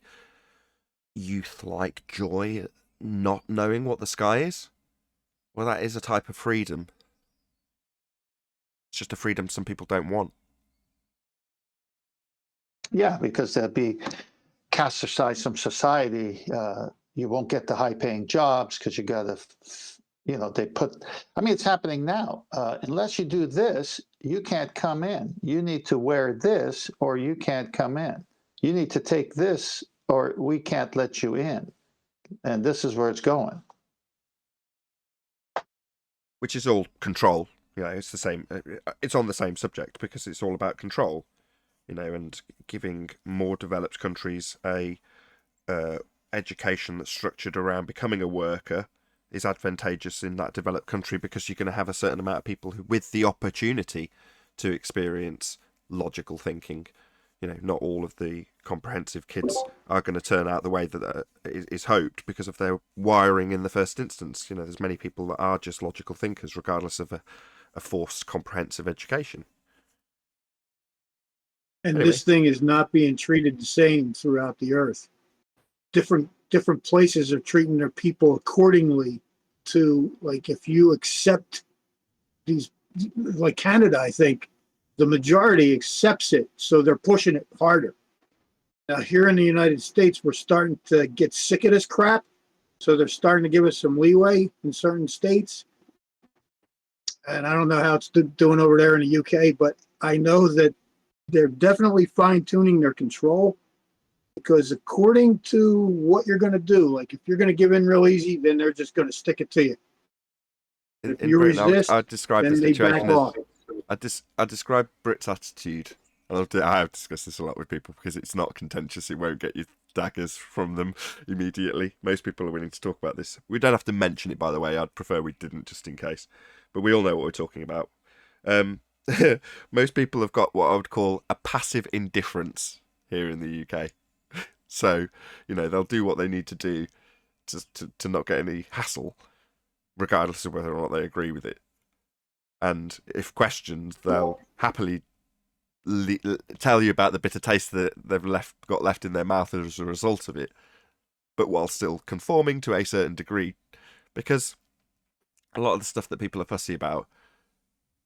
youth-like joy at not knowing what the sky is. Well, that is a type of freedom. It's just a freedom some people don't want. Yeah, because they'll be cast aside from society. You won't get the high-paying jobs because you got to, you know, they put, I mean, it's happening now. Unless you do this, you can't come in. You need to wear this or you can't come in. You need to take this or we can't let you in. And this is where it's going. Which is all control. You know, it's the same. It's on the same subject because it's all about control. You know, and giving more developed countries a education that's structured around becoming a worker is advantageous in that developed country, because you're going to have a certain amount of people who, with the opportunity to experience logical thinking. You know, not all of the comprehensive kids are going to turn out the way that is hoped because of their wiring in the first instance. You know, there's many people that are just logical thinkers regardless of a forced comprehensive education. And Anyway. This thing is not being treated the same throughout the earth. Different places are treating their people accordingly to, like, if you accept these, like Canada, I think the majority accepts it, so they're pushing it harder. Now here in the United States, we're starting to get sick of this crap, so they're starting to give us some leeway in certain states. And I don't know how it's doing over there in the UK, but I know that they're definitely fine-tuning their control, because according to what you're going to do, like if you're going to give in real easy, then they're just going to stick it to you. If you Britain, resist, I'd describe then the they situation back off. I describe Brits' attitude. I have discussed this a lot with people because it's not contentious. It won't get you daggers from them immediately. Most people are willing to talk about this. We don't have to mention it, by the way. I'd prefer we didn't, just in case. But we all know what we're talking about. most people have got what I would call a passive indifference here in the UK. So, they'll do what they need to do to not get any hassle, regardless of whether or not they agree with it. And if questioned, they'll happily tell you about the bitter taste that they've got left in their mouth as a result of it, but while still conforming to a certain degree. Because a lot of the stuff that people are fussy about,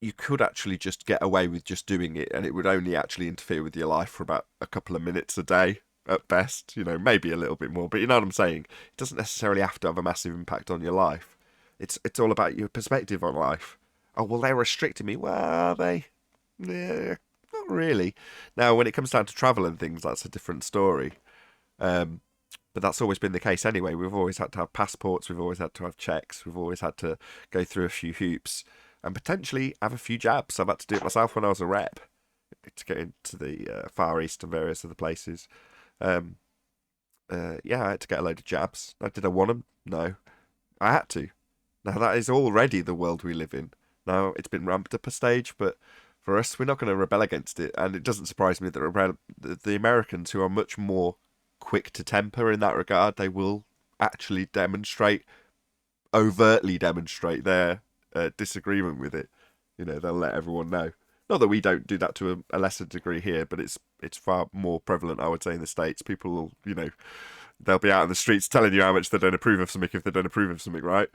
you could actually just get away with just doing it, and it would only actually interfere with your life for about a couple of minutes a day at best, maybe a little bit more, but you know what I'm saying? It doesn't necessarily have to have a massive impact on your life. It's all about your perspective on life. Oh, well, they're restricting me. Well, are they? Yeah, not really. Now, when it comes down to travel and things, that's a different story. But that's always been the case anyway. We've always had to have passports. We've always had to have checks. We've always had to go through a few hoops and potentially have a few jabs. I've had to do it myself when I was a rep to get into the Far East and various other places. I had to get a load of jabs. Did I want them? No. I had to. Now, that is already the world we live in. Now, it's been ramped up a stage, but for us, we're not going to rebel against it. And it doesn't surprise me that the Americans, who are much more quick to temper in that regard, they will actually overtly demonstrate their disagreement with it. They'll let everyone know. Not that we don't do that to a lesser degree here, but it's far more prevalent, I would say, in the States. People will, they'll be out in the streets telling you how much they don't approve of something if they don't approve of something, right?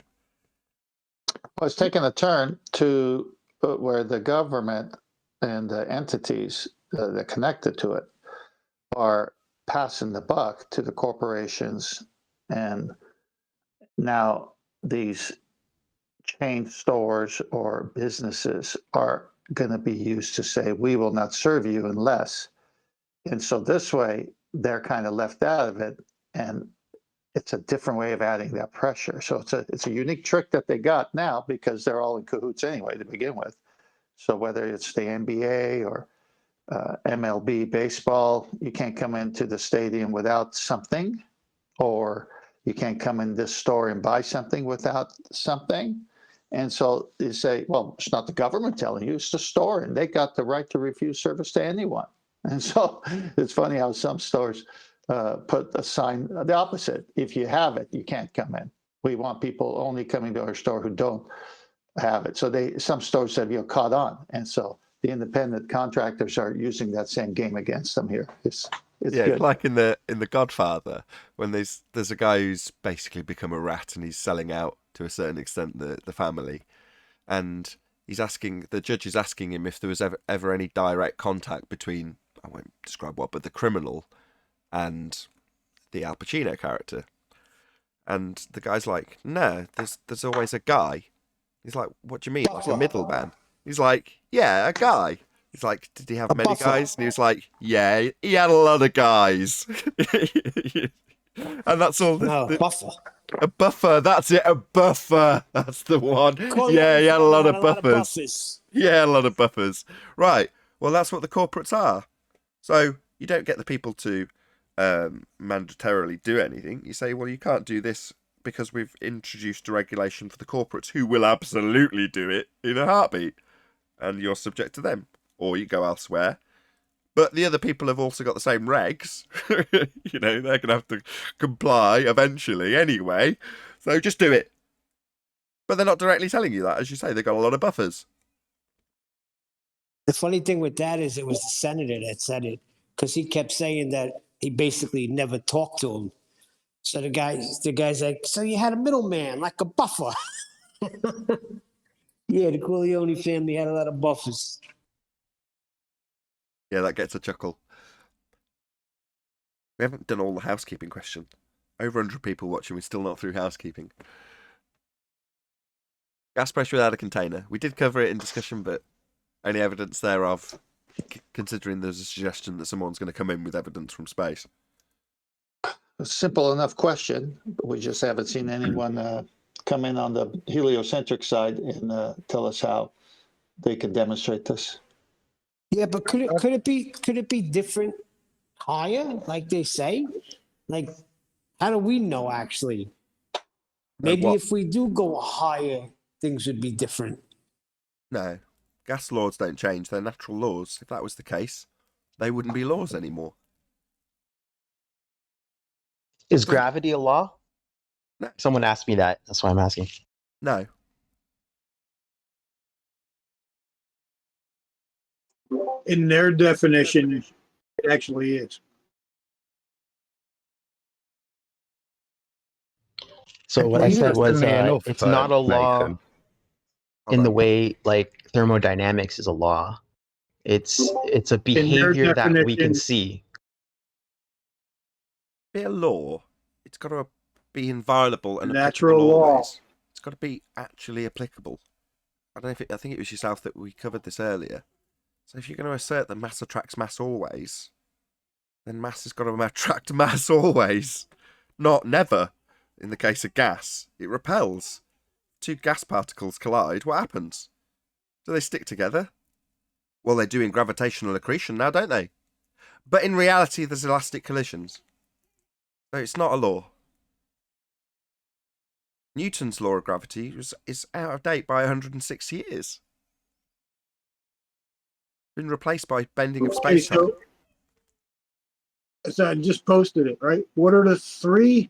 Well, it's taken a turn to where the government and the entities that are connected to it are passing the buck to the corporations. And now these chain stores or businesses are going to be used to say, we will not serve you unless. And so this way, they're kind of left out of it. And it's a different way of adding that pressure. So it's a unique trick that they got now because they're all in cahoots anyway to begin with. So whether it's the NBA or MLB baseball, you can't come into the stadium without something, or you can't come in this store and buy something without something. And so you say, well, it's not the government telling you, it's the store, and they got the right to refuse service to anyone. And so it's funny how some stores put a sign, the opposite. If you have it, you can't come in. We want people only coming to our store who don't have it. So some stores have caught on. And so the independent contractors are using that same game against them here. It's good. Like in the Godfather, when there's a guy who's basically become a rat and he's selling out to a certain extent the family, and the judge is asking him if there was ever any direct contact between, I won't describe what, but the criminal and the Al Pacino character. And the guy's like, no, there's always a guy. He's like, what do you mean? Like a middleman? He's like, yeah, a guy. He's like, did he have many guys? And he was like, yeah, he had a lot of guys. And that's all. Buffer. A buffer, that's it, a buffer. That's the one. Yeah, he had a lot of buffers. Yeah, a lot of buffers. Right, well, that's what the corporates are. So you don't get the people to mandatorily do anything. You say, well, you can't do this because we've introduced a regulation for the corporates who will absolutely do it in a heartbeat. And you're subject to them. Or you go elsewhere. But the other people have also got the same regs. They're going to have to comply eventually anyway. So just do it. But they're not directly telling you that. As you say, they've got a lot of buffers. The funny thing with that is it was the senator that said it, because he kept saying that he basically never talked to him. So the guy's like, so you had a middleman, like a buffer. Yeah, the Corleone family had a lot of buffers. Yeah, that gets a chuckle. We haven't done all the housekeeping question. Over 100 people watching, we're still not through housekeeping. Gas pressure without a container. We did cover it in discussion, but any evidence thereof, considering there's a suggestion that someone's going to come in with evidence from space? A simple enough question. But we just haven't seen anyone come in on the heliocentric side and tell us how they can demonstrate this. Yeah, but could it be different higher, like they say? Like, how do we know actually? Maybe if we do go higher, things would be different. No. gas laws don't change, they're natural laws. If that was the case, they wouldn't be laws anymore. Is gravity a law? No. Someone asked me that. That's why I'm asking. No. In their definition, it actually is. So what I said was enough, it's not a law Nathan. in the way like thermodynamics is a law. It's a behavior that we can definition- see. Be a law, it's got to be inviolable and Natural applicable law. always. It's got to be actually applicable. I don't know if I think it was yourself that we covered this earlier. So if you're going to assert that mass attracts mass always, then mass has got to attract mass always, not never. In the case of gas, it repels. Two gas particles collide, what happens? Do they stick together? Well, they do in gravitational accretion now, don't they? But in reality, there's elastic collisions. So it's not a law. Newton's law of gravity is out of date by 106 years. Been replaced by bending of Okay, space-time. so I just posted it, right? What are the three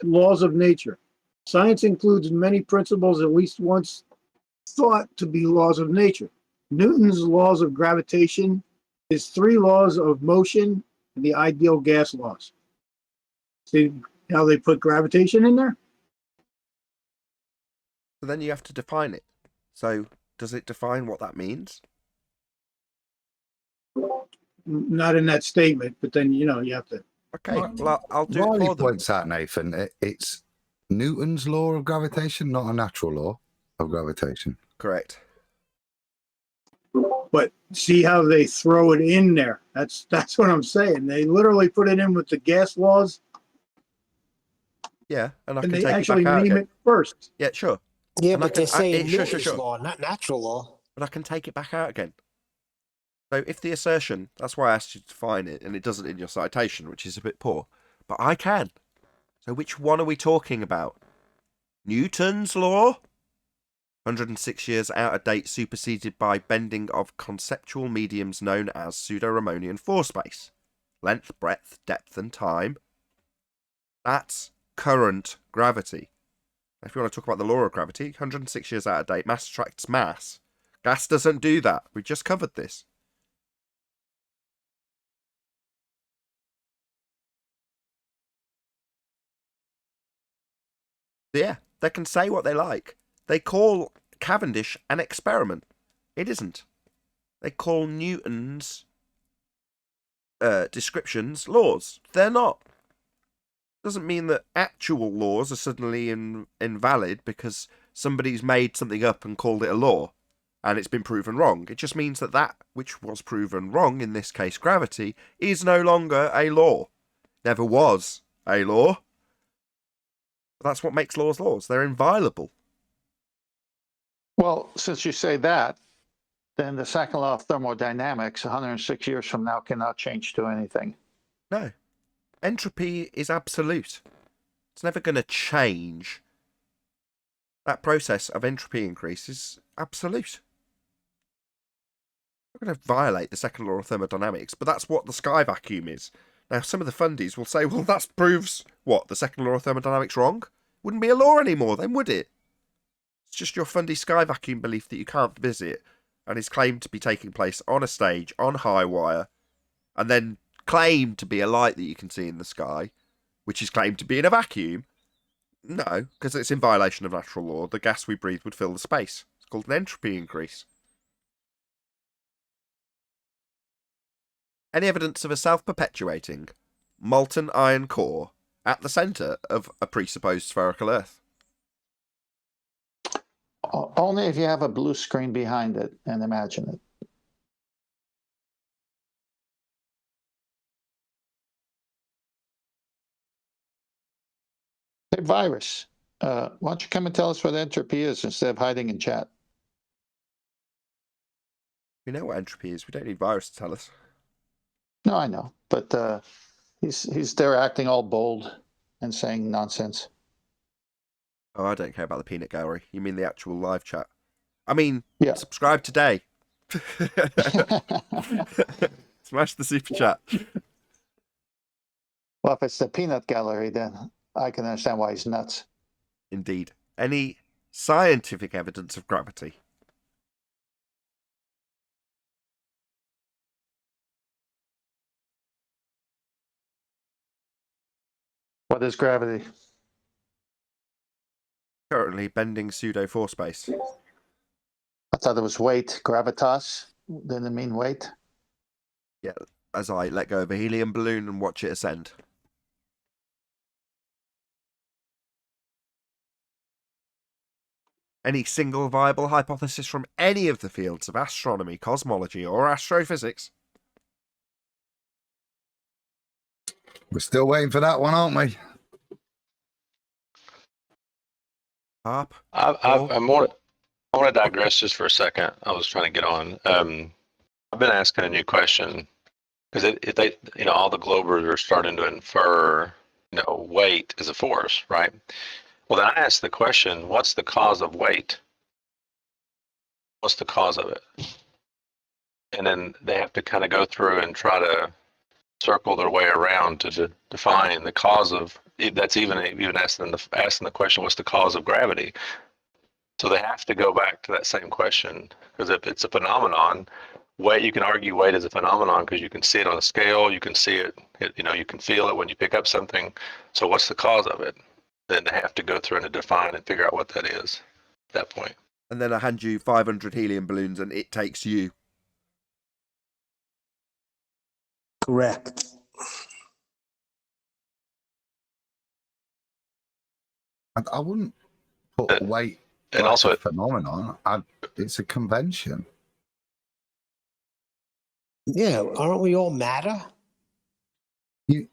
laws of nature? Science includes many principles at least once thought to be laws of nature. Newton's laws of gravitation, his three laws of motion, and the ideal gas laws. See how they put gravitation in there? So then you have to define it. So does it define what that means? Not in that statement, but then, you have to. Okay, well, I'll do it Riley for them. points out, Nathan, it's Newton's law of gravitation, not a natural law of gravitation. Correct. But see how they throw it in there. That's what I'm saying. They literally put it in with the gas laws, Yeah, and I and can they take actually it back out name again. it first. Yeah, sure. Yeah, And I but can- they're saying sure, Newton's sure. law, not natural law. But I can take it back out again. So if the assertion, that's why I asked you to define it, and it doesn't in your citation, which is a bit poor. But I can. So which one are we talking about? Newton's law? 106 years out of date, superseded by bending of conceptual mediums known as pseudo-Riemannian force space. Length, breadth, depth, and time. That's current gravity. If you want to talk about the law of gravity, 106 years out of date, mass attracts mass. Gas doesn't do that. We just covered this. Yeah, they can say what they like. They call Cavendish an experiment. It isn't. They call Newton's descriptions laws. They're not. Doesn't mean that actual laws are suddenly invalid because somebody's made something up and called it a law and it's been proven wrong. It just means that that which was proven wrong, in this case gravity, is no longer a law. Never was a law. But that's what makes laws laws. They're inviolable. Well, since you say that, then the second law of thermodynamics 106 years from now cannot change to anything. No. Entropy is absolute. It's never going to change. That process of entropy increase is absolute. We're going to violate the second law of thermodynamics, but that's what the sky vacuum is. Now, some of the fundies will say, well, that proves what? The second law of thermodynamics wrong? Wouldn't be a law anymore, then would it? It's just your fundy sky vacuum belief that you can't visit and is claimed to be taking place on a stage, on high wire, and then claimed to be a light that you can see in the sky, which is claimed to be in a vacuum. No, because it's in violation of natural law. The gas we breathe would fill the space. It's called an entropy increase. Any evidence of a self-perpetuating, molten iron core at the centre of a presupposed spherical Earth? Only if you have a blue screen behind it and imagine it. Hey, Virus, why don't you come and tell us what entropy is instead of hiding in chat? We know what entropy is. We don't need Virus to tell us. No, I know, but he's there acting all bold and saying nonsense. Oh, I don't care about the peanut gallery. You mean the actual live chat? I mean, Yeah. subscribe today. Smash the super chat. Well, if it's the peanut gallery, then I can understand why he's nuts. Indeed. Any scientific evidence of gravity? What is gravity? Currently bending pseudo force space. I thought it was weight. Gravitas. Didn't it mean weight? Yeah, as I let go of a helium balloon and watch it ascend. Any single viable hypothesis from any of the fields of astronomy, cosmology, or astrophysics? We're still waiting for that one, aren't we? Harp? I want to digress just for a second. I was trying to get on. I've been asking a new question because all the globers are starting to infer, weight is a force, right? Well, then I asked the question, what's the cause of weight? What's the cause of it? And then they have to kind of go through and try to circle their way around to define the cause of. That's even asking the question, what's the cause of gravity? So they have to go back to that same question, because if it's a phenomenon, weight, you can argue weight is a phenomenon because you can see it on a scale, you can see it, you can feel it when you pick up something. So what's the cause of it? Then they have to go through and define and figure out what that is at that point. And then I hand you 500 helium balloons and it takes you. Correct. I wouldn't put weight and like also a phenomenon. It's a convention. Yeah, aren't we all matter? You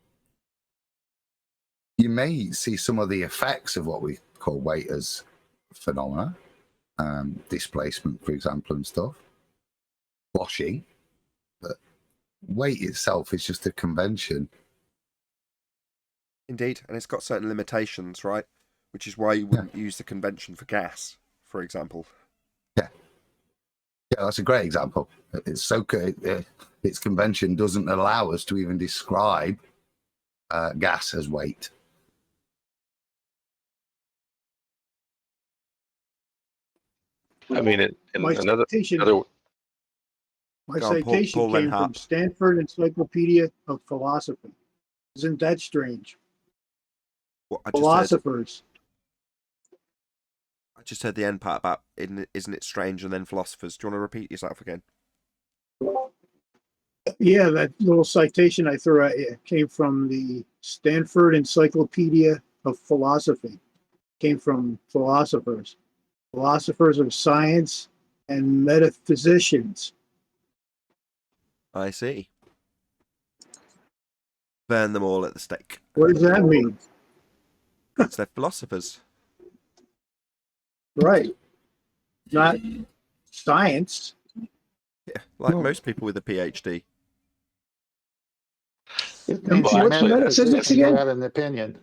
may see some of the effects of what we call weight as phenomena, displacement, for example, and stuff, washing, but weight itself is just a convention. Indeed, and it's got certain limitations, right? Which is why you wouldn't use the convention for gas, for example. Yeah, that's a great example. It's so good. Its convention doesn't allow us to even describe gas as weight. I mean, My citation Paul came from Stanford Encyclopedia of Philosophy. Isn't that strange? Philosophers. I just heard the end part about isn't it strange, and then philosophers. Do you want to repeat yourself again? Yeah, that little citation I threw at you came from the Stanford Encyclopedia of Philosophy. Came from philosophers of science and metaphysicians. I see. Burn them all at the stake. What does that mean? It's they're philosophers. Right. Not science. Yeah, like most people with a PhD. What's metaphysics again? You had an opinion.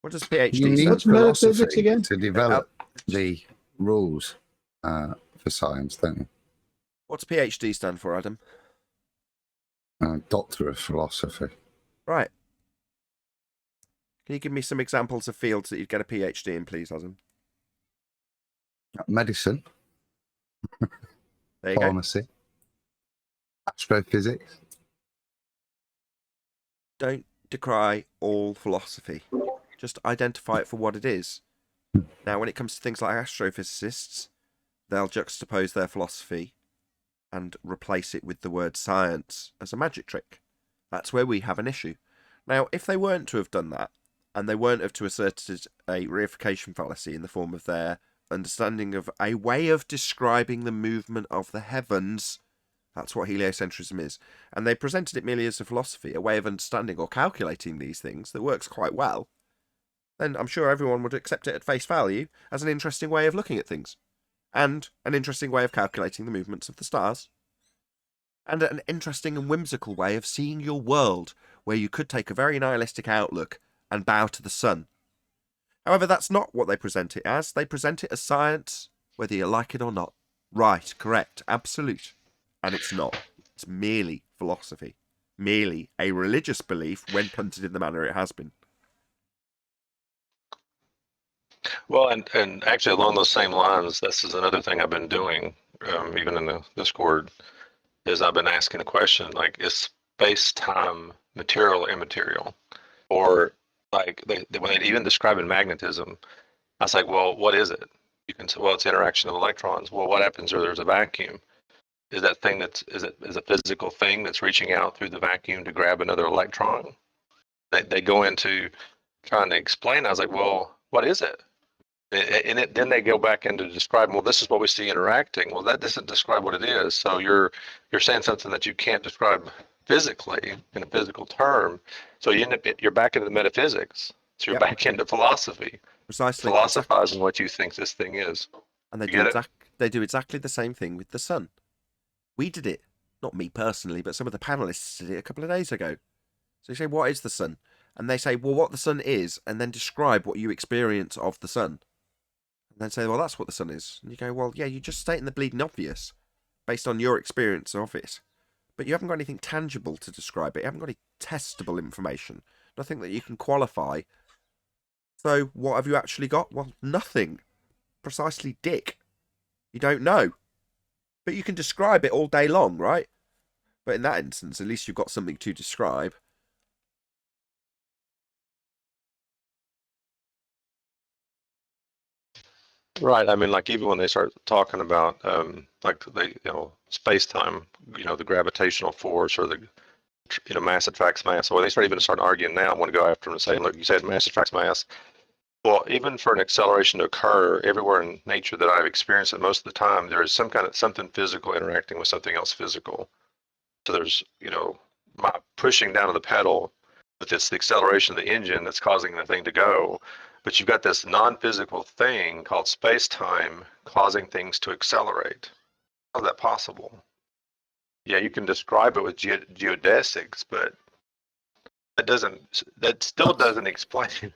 What does PhD You need What's metaphysics philosophy again? to develop the rules for science, don't you? What's PhD stand for, Adam? Doctor of Philosophy. Right. Can you give me some examples of fields that you'd get a PhD in, please, Adam? Medicine. There you Pharmacy. Astrophysics. Don't decry all philosophy. Just identify it for what it is. Now, when it comes to things like astrophysicists, they'll juxtapose their philosophy and replace it with the word science as a magic trick. That's where we have an issue. Now, if they weren't to have done that, and they weren't have to asserted a reification fallacy in the form of their understanding of a way of describing the movement of the heavens, that's what heliocentrism is, and they presented it merely as a philosophy, a way of understanding or calculating these things that works quite well, then I'm sure everyone would accept it at face value as an interesting way of looking at things, and an interesting way of calculating the movements of the stars, and an interesting and whimsical way of seeing your world, where you could take a very nihilistic outlook and bow to the sun. However, that's not what they present it as. They present it as science, whether you like it or not. Right, correct, absolute. And it's not. It's merely philosophy. Merely a religious belief when punted in the manner it has been. Well, and actually along those same lines, this is another thing I've been doing, even in the Discord, is I've been asking a question like, is space-time material or immaterial? Or like when they even describe in magnetism, I was like, well, what is it? You can say, well, it's interaction of electrons. Well, what happens if there's a vacuum? Is that thing is a physical thing that's reaching out through the vacuum to grab another electron? They go into trying to explain. I was like, well, what is it? And then they go back into describing, well, this is what we see interacting. Well, that doesn't describe what it is. So you're saying something that you can't describe physically in a physical term. So you're back into the metaphysics. So you're back into philosophy. Precisely. Philosophizing what you think this thing is. And they do exactly the same thing with the sun. We did it. Not me personally, but some of the panelists did it a couple of days ago. So you say, what is the sun? And they say, well, what the sun is, and then describe what you experience of the sun. And then say, well, that's what the sun is. And you go, well, yeah, you're just stating the bleeding obvious based on your experience of it. But you haven't got anything tangible to describe it. You haven't got any testable information. Nothing that you can qualify. So what have you actually got? Well, nothing. Precisely dick. You don't know. But you can describe it all day long, right? But in that instance, at least you've got something to describe. Right. I mean, like even when they start talking about like space-time, the gravitational force or the mass attracts mass. So when they start arguing now, I want to go after them and say, look, you said mass attracts mass. Well, even for an acceleration to occur everywhere in nature that I've experienced it most of the time, there is something physical interacting with something else physical. So there's, my pushing down of the pedal, but it's the acceleration of the engine that's causing the thing to go. But you've got this non-physical thing called space-time causing things to accelerate. How is that possible? Yeah, you can describe it with geodesics, but that still doesn't explain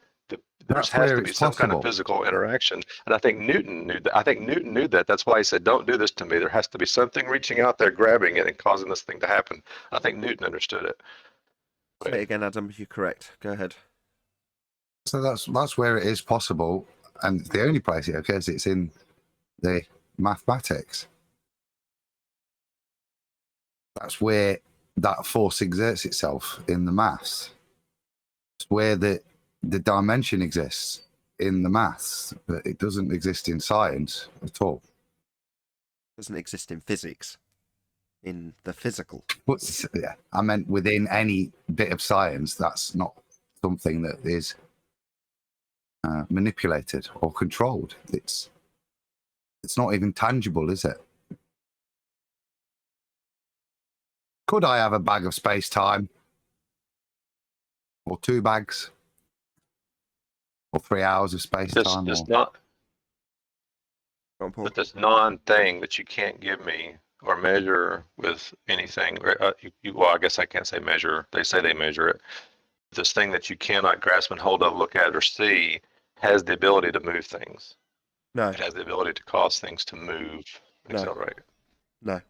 there has to be some kind of physical interaction. And I think Newton knew that. I think Newton knew that. That's why he said, don't do this to me. There has to be something reaching out there, grabbing it and causing this thing to happen. I think Newton understood it. Say it again, Adam, if you're correct. Go ahead. So that's where it is possible, and the only place it occurs, it's in the mathematics. That's where that force exerts itself in the maths. It's where the dimension exists in the maths, but it doesn't exist in science at all. It doesn't exist in physics, in the physical. But yeah, I meant within any bit of science, that's not something that is manipulated or controlled. It's not even tangible, is it? Could I have a bag of space-time? Or 2 bags? Or 3 hours of space-time? But this non-thing that you can't give me or measure with anything, well, I guess I can't say measure. They say they measure it. This thing that you cannot grasp and hold up, look at, or see has the ability to move things. No. It has the ability to cause things to move and accelerate. No.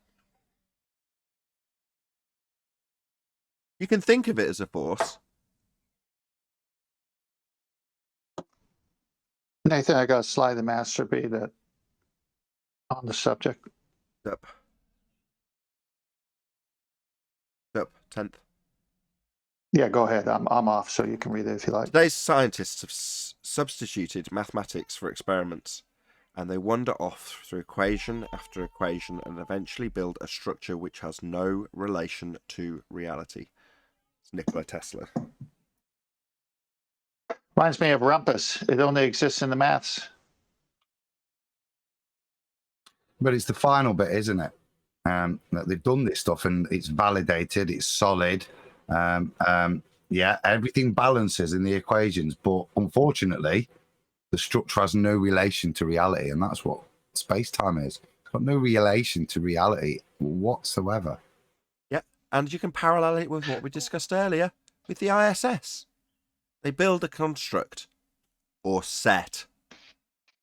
You can think of it as a force. Nathan, I got a slide the master B that on the subject. Yep. 10th. Yeah, go ahead. I'm off, so you can read it if you like. Today's scientists have substituted mathematics for experiments, and they wander off through equation after equation and eventually build a structure which has no relation to reality. It's Nikola Tesla. Reminds me of rumpus. It only exists in the maths. But it's the final bit, isn't it? That they've done this stuff and it's validated, it's solid. Yeah, everything balances in the equations, but unfortunately, the structure has no relation to reality, and that's what space-time is. It's got no relation to reality whatsoever. Yeah, and you can parallel it with what we discussed earlier with the ISS. They build a construct or set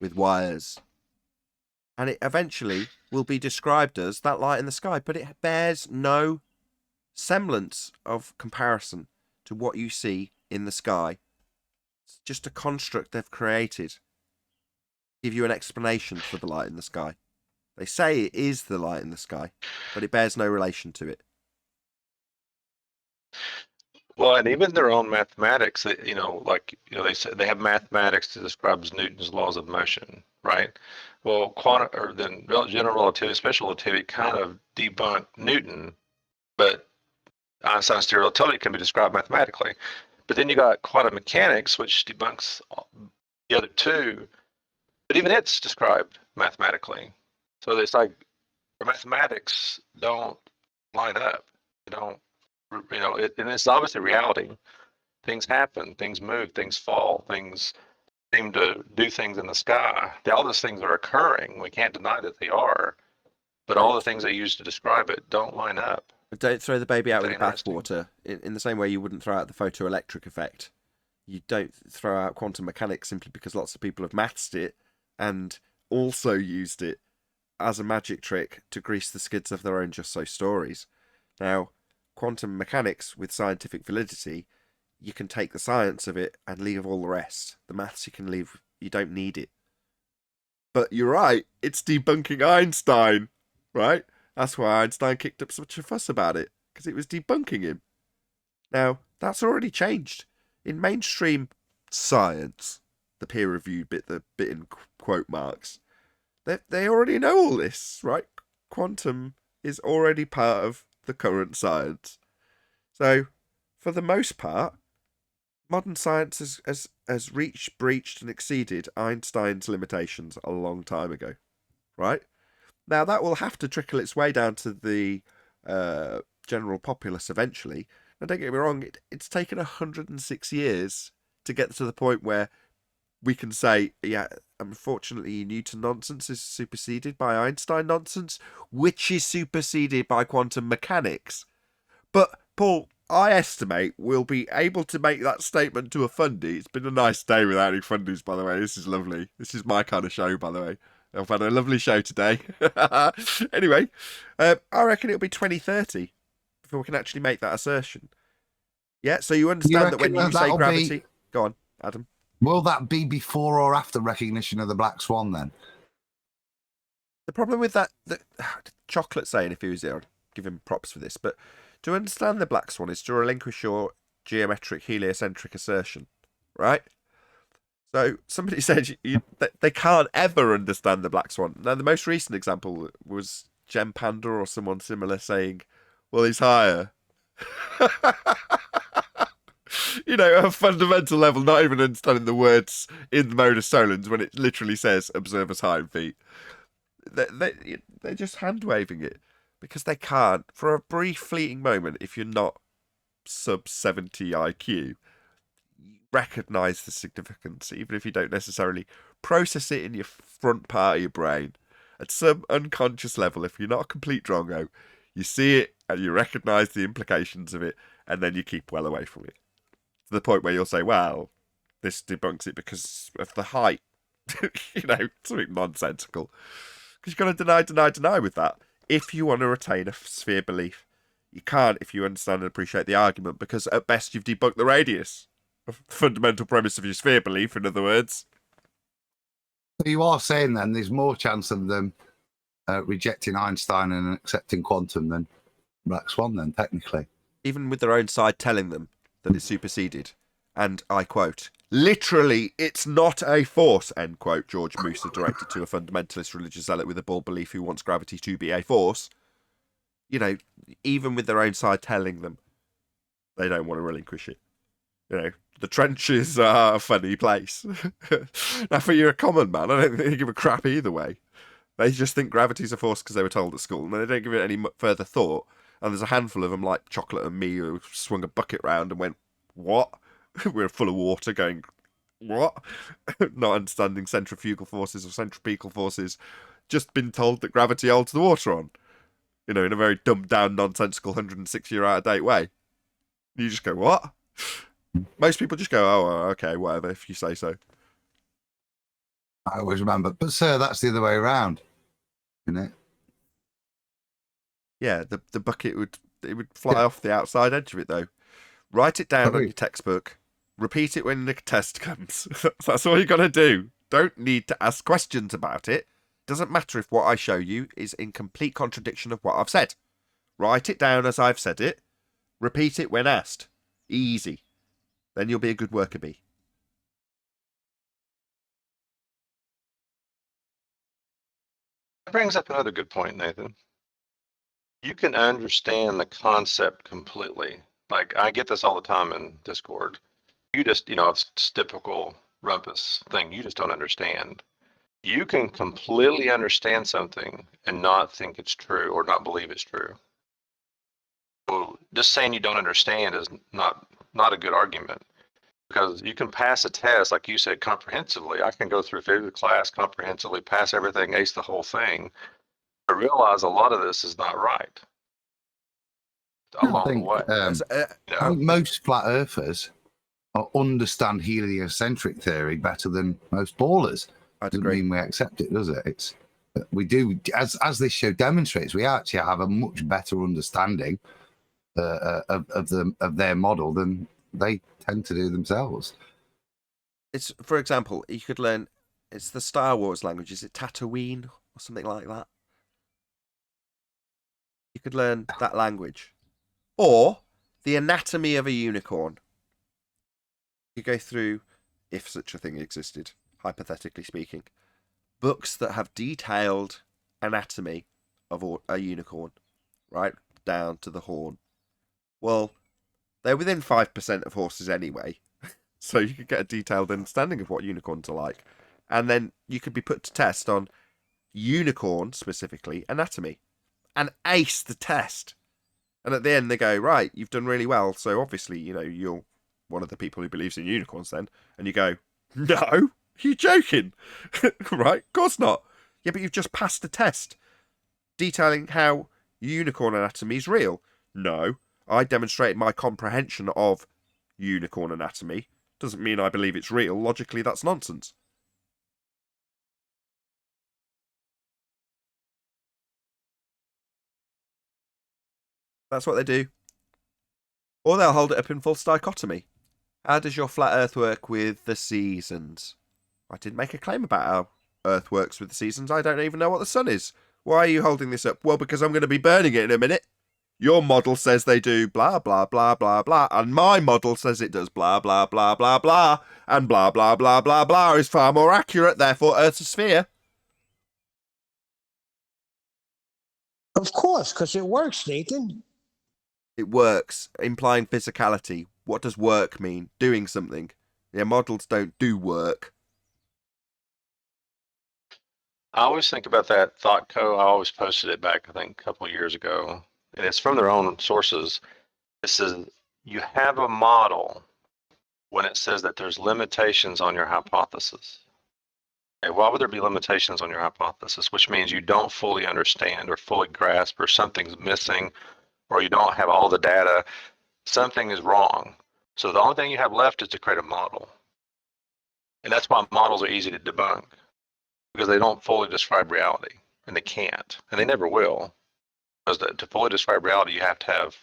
with wires and it eventually will be described as that light in the sky, but it bears no semblance of comparison to what you see in the sky. It's just a construct they've created. Give you an explanation for the light in the sky. They say it is the light in the sky, but it bears no relation to it. Well, and even their own mathematics, they say they have mathematics to describe Newton's laws of motion, right? Well, general relativity, special relativity kind of debunk Newton, but Einstein's theory of relativity can be described mathematically. But then you got quantum mechanics, which debunks the other two, but even it's described mathematically. So it's like the mathematics don't line up. They don't, and it's obviously reality. Things happen, things move, things fall, things seem to do things in the sky. All those things are occurring. We can't deny that they are, but all the things they use to describe it don't line up. Don't throw the baby out with the bathwater. In the same way you wouldn't throw out the photoelectric effect. You don't throw out quantum mechanics simply because lots of people have mathsed it and also used it as a magic trick to grease the skids of their own just so stories. Now, quantum mechanics with scientific validity, you can take the science of it and leave all the rest. The maths you can leave, you don't need it. But you're right, it's debunking Einstein, right? That's why Einstein kicked up such a fuss about it, because it was debunking him. Now, that's already changed. In mainstream science, the peer-reviewed bit, the bit in quote marks, they already know all this, right? Quantum is already part of the current science. So, for the most part, modern science has reached, breached, and exceeded Einstein's limitations a long time ago, right? Now, that will have to trickle its way down to the general populace eventually. Now, don't get me wrong, it's taken 106 years to get to the point where we can say, yeah, unfortunately, Newton nonsense is superseded by Einstein nonsense, which is superseded by quantum mechanics. But, Paul, I estimate we'll be able to make that statement to a fundy. It's been a nice day without any fundies, by the way. This is lovely. This is my kind of show, by the way. I've had a lovely show today. Anyway, I reckon it'll be 2030 before we can actually make that assertion. Yeah, so you understand that when you say gravity... Go on, Adam. Will that be before or after recognition of the black swan, then? The problem with that... Chocolate saying, if he was here, I'd give him props for this, but to understand the black swan is to relinquish your geometric heliocentric assertion, right? So somebody said they can't ever understand the black swan. Now, the most recent example was Gem Panda or someone similar saying, well, he's higher. At a fundamental level, not even understanding the words in the modus solens when it literally says observer's height and feet. They're just hand-waving it because they can't. For a brief fleeting moment, if you're not sub 70 IQ, recognize the significance, even if you don't necessarily process it in your front part of your brain. At some unconscious level, if you're not a complete drongo, you see it and you recognize the implications of it, and then you keep well away from it. To the point where you'll say, well, this debunks it because of the height. Something nonsensical. Because you've got to deny with that. If you want to retain a sphere belief, you can't if you understand and appreciate the argument, because at best you've debunked the radius. The fundamental premise of your sphere belief, in other words. So you are saying then there's more chance of them rejecting Einstein and accepting quantum than black swan, then, technically. Even with their own side telling them that it's superseded. And I quote, literally, it's not a force, end quote, George Musa directed to a fundamentalist religious zealot with a bald belief who wants gravity to be a force. Even with their own side telling them, they don't want to relinquish it. The trenches are a funny place. Now, for you're a common man, I don't think they give a crap either way. They just think gravity's a force because they were told at school, and they don't give it any further thought. And there's a handful of them, like Chocolate and me, who swung a bucket round and went, what? We're full of water going, what? Not understanding centrifugal forces or centripetal forces. Just been told that gravity holds the water on. In a very dumbed-down, nonsensical, 106-year out-of-date way. You just go, what? Most people just go, oh, okay, whatever, if you say so. I always remember. But, sir, that's the other way around. isn't it? Yeah, the bucket would fly off the outside edge of it though. Write it down on your textbook. Repeat it when the test comes. That's all you got to do. Don't need to ask questions about it. Doesn't matter if what I show you is in complete contradiction of what I've said. Write it down as I've said it. Repeat it when asked. Easy. Then you'll be a good worker bee. That brings up another good point, Nathan. You can understand the concept completely. Like, I get this all the time in Discord. You just, it's typical rumpus thing. You just don't understand. You can completely understand something and not think it's true or not believe it's true. So just saying you don't understand is not a good argument, because you can pass a test, like you said, comprehensively. I can go through physics class comprehensively, pass everything, ace the whole thing. I realize a lot of this is not right. Along the way. I think most flat earthers understand heliocentric theory better than most ballers. Doesn't mean we accept it, does it? We do, as this show demonstrates, we actually have a much better understanding of their model than they tend to do themselves. It's, for example, you could learn, it's the Star Wars language. Is it Tatooine or something like that? You could learn that language. Or the anatomy of a unicorn. You go through, if such a thing existed, hypothetically speaking, books that have detailed anatomy of a unicorn, right down to the horn. Well, they're within 5% of horses anyway, so you could get a detailed understanding of what unicorns are like. And then you could be put to test on unicorn, specifically, anatomy, and ace the test. And at the end, they go, right, you've done really well, so obviously, you're one of the people who believes in unicorns then. And you go, no, you're joking. Right? Of course not. Yeah, but you've just passed the test detailing how unicorn anatomy is real. No, I demonstrated my comprehension of unicorn anatomy. Doesn't mean I believe it's real. Logically, that's nonsense. That's what they do. Or they'll hold it up in false dichotomy. How does your flat earth work with the seasons? I didn't make a claim about how earth works with the seasons. I don't even know what the sun is. Why are you holding this up? Well, because I'm going to be burning it in a minute. Your model says they do blah, blah, blah, blah, blah. And my model says it does blah, blah, blah, blah, blah. And blah, blah, blah, blah, blah is far more accurate. Therefore, Earth's a sphere. Of course, because it works, Nathan. It works, implying physicality. What does work mean? Doing something. Yeah, models don't do work. I always think about that thought code. I always posted it back, I think, a couple of years ago. And it's from their own sources. It says, you have a model when it says that there's limitations on your hypothesis. Okay, why would there be limitations on your hypothesis? Which means you don't fully understand or fully grasp, or something's missing, or you don't have all the data. Something is wrong. So the only thing you have left is to create a model. And that's why models are easy to debunk, because they don't fully describe reality, and they can't, and they never will. Because to fully describe reality, you have to have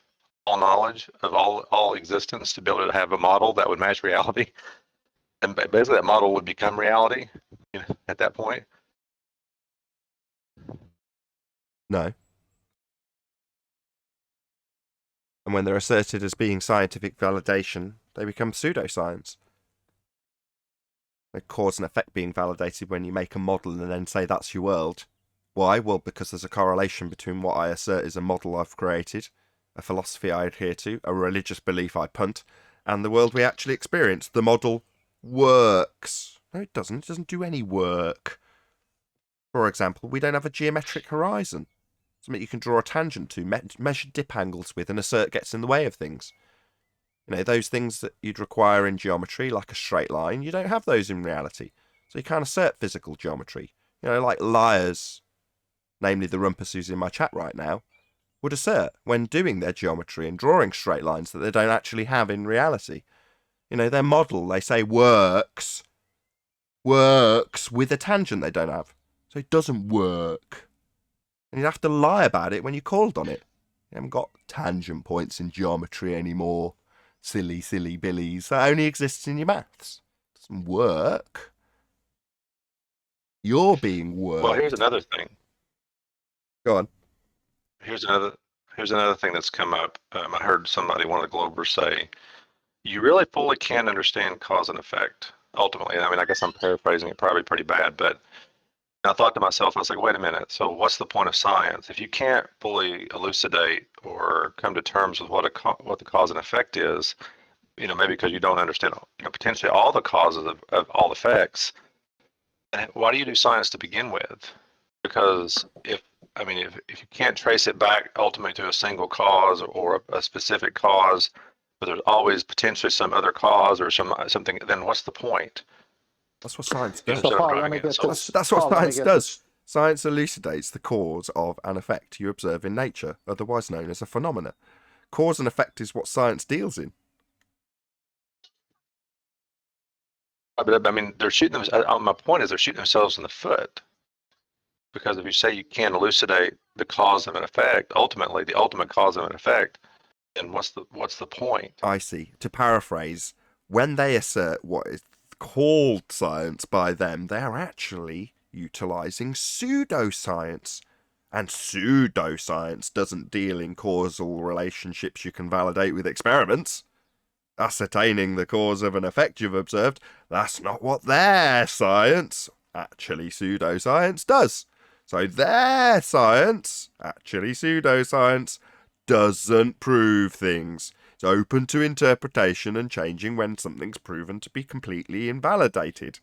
all knowledge of all existence to be able to have a model that would match reality. And basically that model would become reality, at that point. No. And when they're asserted as being scientific validation, they become pseudoscience. The cause and effect being validated when you make a model and then say that's your world. Why? Well, because there's a correlation between what I assert is a model I've created, a philosophy I adhere to, a religious belief I punt, and the world we actually experience. The model works. No, it doesn't. It doesn't do any work. For example, we don't have a geometric horizon. Something you can draw a tangent to, measure dip angles with, and assert gets in the way of things. Those things that you'd require in geometry, like a straight line, you don't have those in reality. So you can't assert physical geometry. Like liars, namely the rumpus who's in my chat right now, would assert when doing their geometry and drawing straight lines that they don't actually have in reality. Their model, they say, works with a tangent they don't have. So it doesn't work. And you'd have to lie about it when you called on it. You haven't got tangent points in geometry anymore. Silly, silly billies. That only exists in your maths. Doesn't work. You're being worked. Well, here's another thing. Go on. Here's another thing that's come up. I heard one of the Globers say, you really fully can't understand cause and effect, ultimately. I mean, I guess I'm paraphrasing it probably pretty bad, but I thought to myself, I was like, wait a minute, so what's the point of science? If you can't fully elucidate or come to terms with what the cause and effect is, maybe because you don't understand, potentially all the causes of all effects, why do you do science to begin with? Because if you can't trace it back ultimately to a single cause or a specific cause, but there's always potentially some other cause or something, then what's the point? That's what science does. So Paul, let me get this. That's what Paul, let me science get does. this. Science elucidates the cause of an effect you observe in nature, otherwise known as a phenomena. Cause and effect is what science deals in. But I mean, they're shooting my point is they're shooting themselves in the foot. Because if you say you can't elucidate the cause of an effect, ultimately the ultimate cause of an effect, then what's the point? I see. To paraphrase, when they assert what is called science by them, they are actually utilizing pseudoscience. And pseudoscience doesn't deal in causal relationships you can validate with experiments. Ascertaining the cause of an effect you've observed, that's not what their science, actually pseudoscience, does. So their science, actually pseudoscience, doesn't prove things. It's open to interpretation and changing when something's proven to be completely invalidated.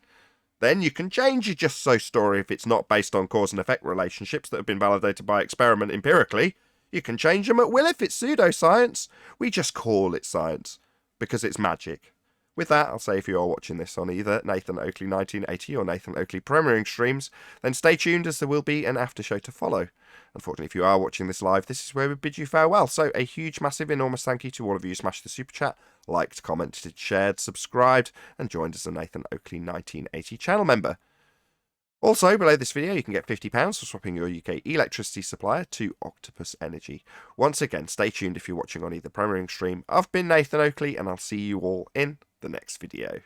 Then you can change your just so story if it's not based on cause and effect relationships that have been validated by experiment empirically. You can change them at will if it's pseudoscience. We just call it science because it's magic. With that, I'll say if you are watching this on either Nathan Oakley 1980 or Nathan Oakley premiering streams, then stay tuned as there will be an after show to follow. Unfortunately, if you are watching this live, this is where we bid you farewell. So a huge, massive, enormous thank you to all of you who smashed the super chat, liked, commented, shared, subscribed, and joined as a Nathan Oakley 1980 channel member. Also, below this video, you can get £50 for swapping your UK electricity supplier to Octopus Energy. Once again, stay tuned if you're watching on either premiering stream. I've been Nathan Oakley, and I'll see you all in the next video.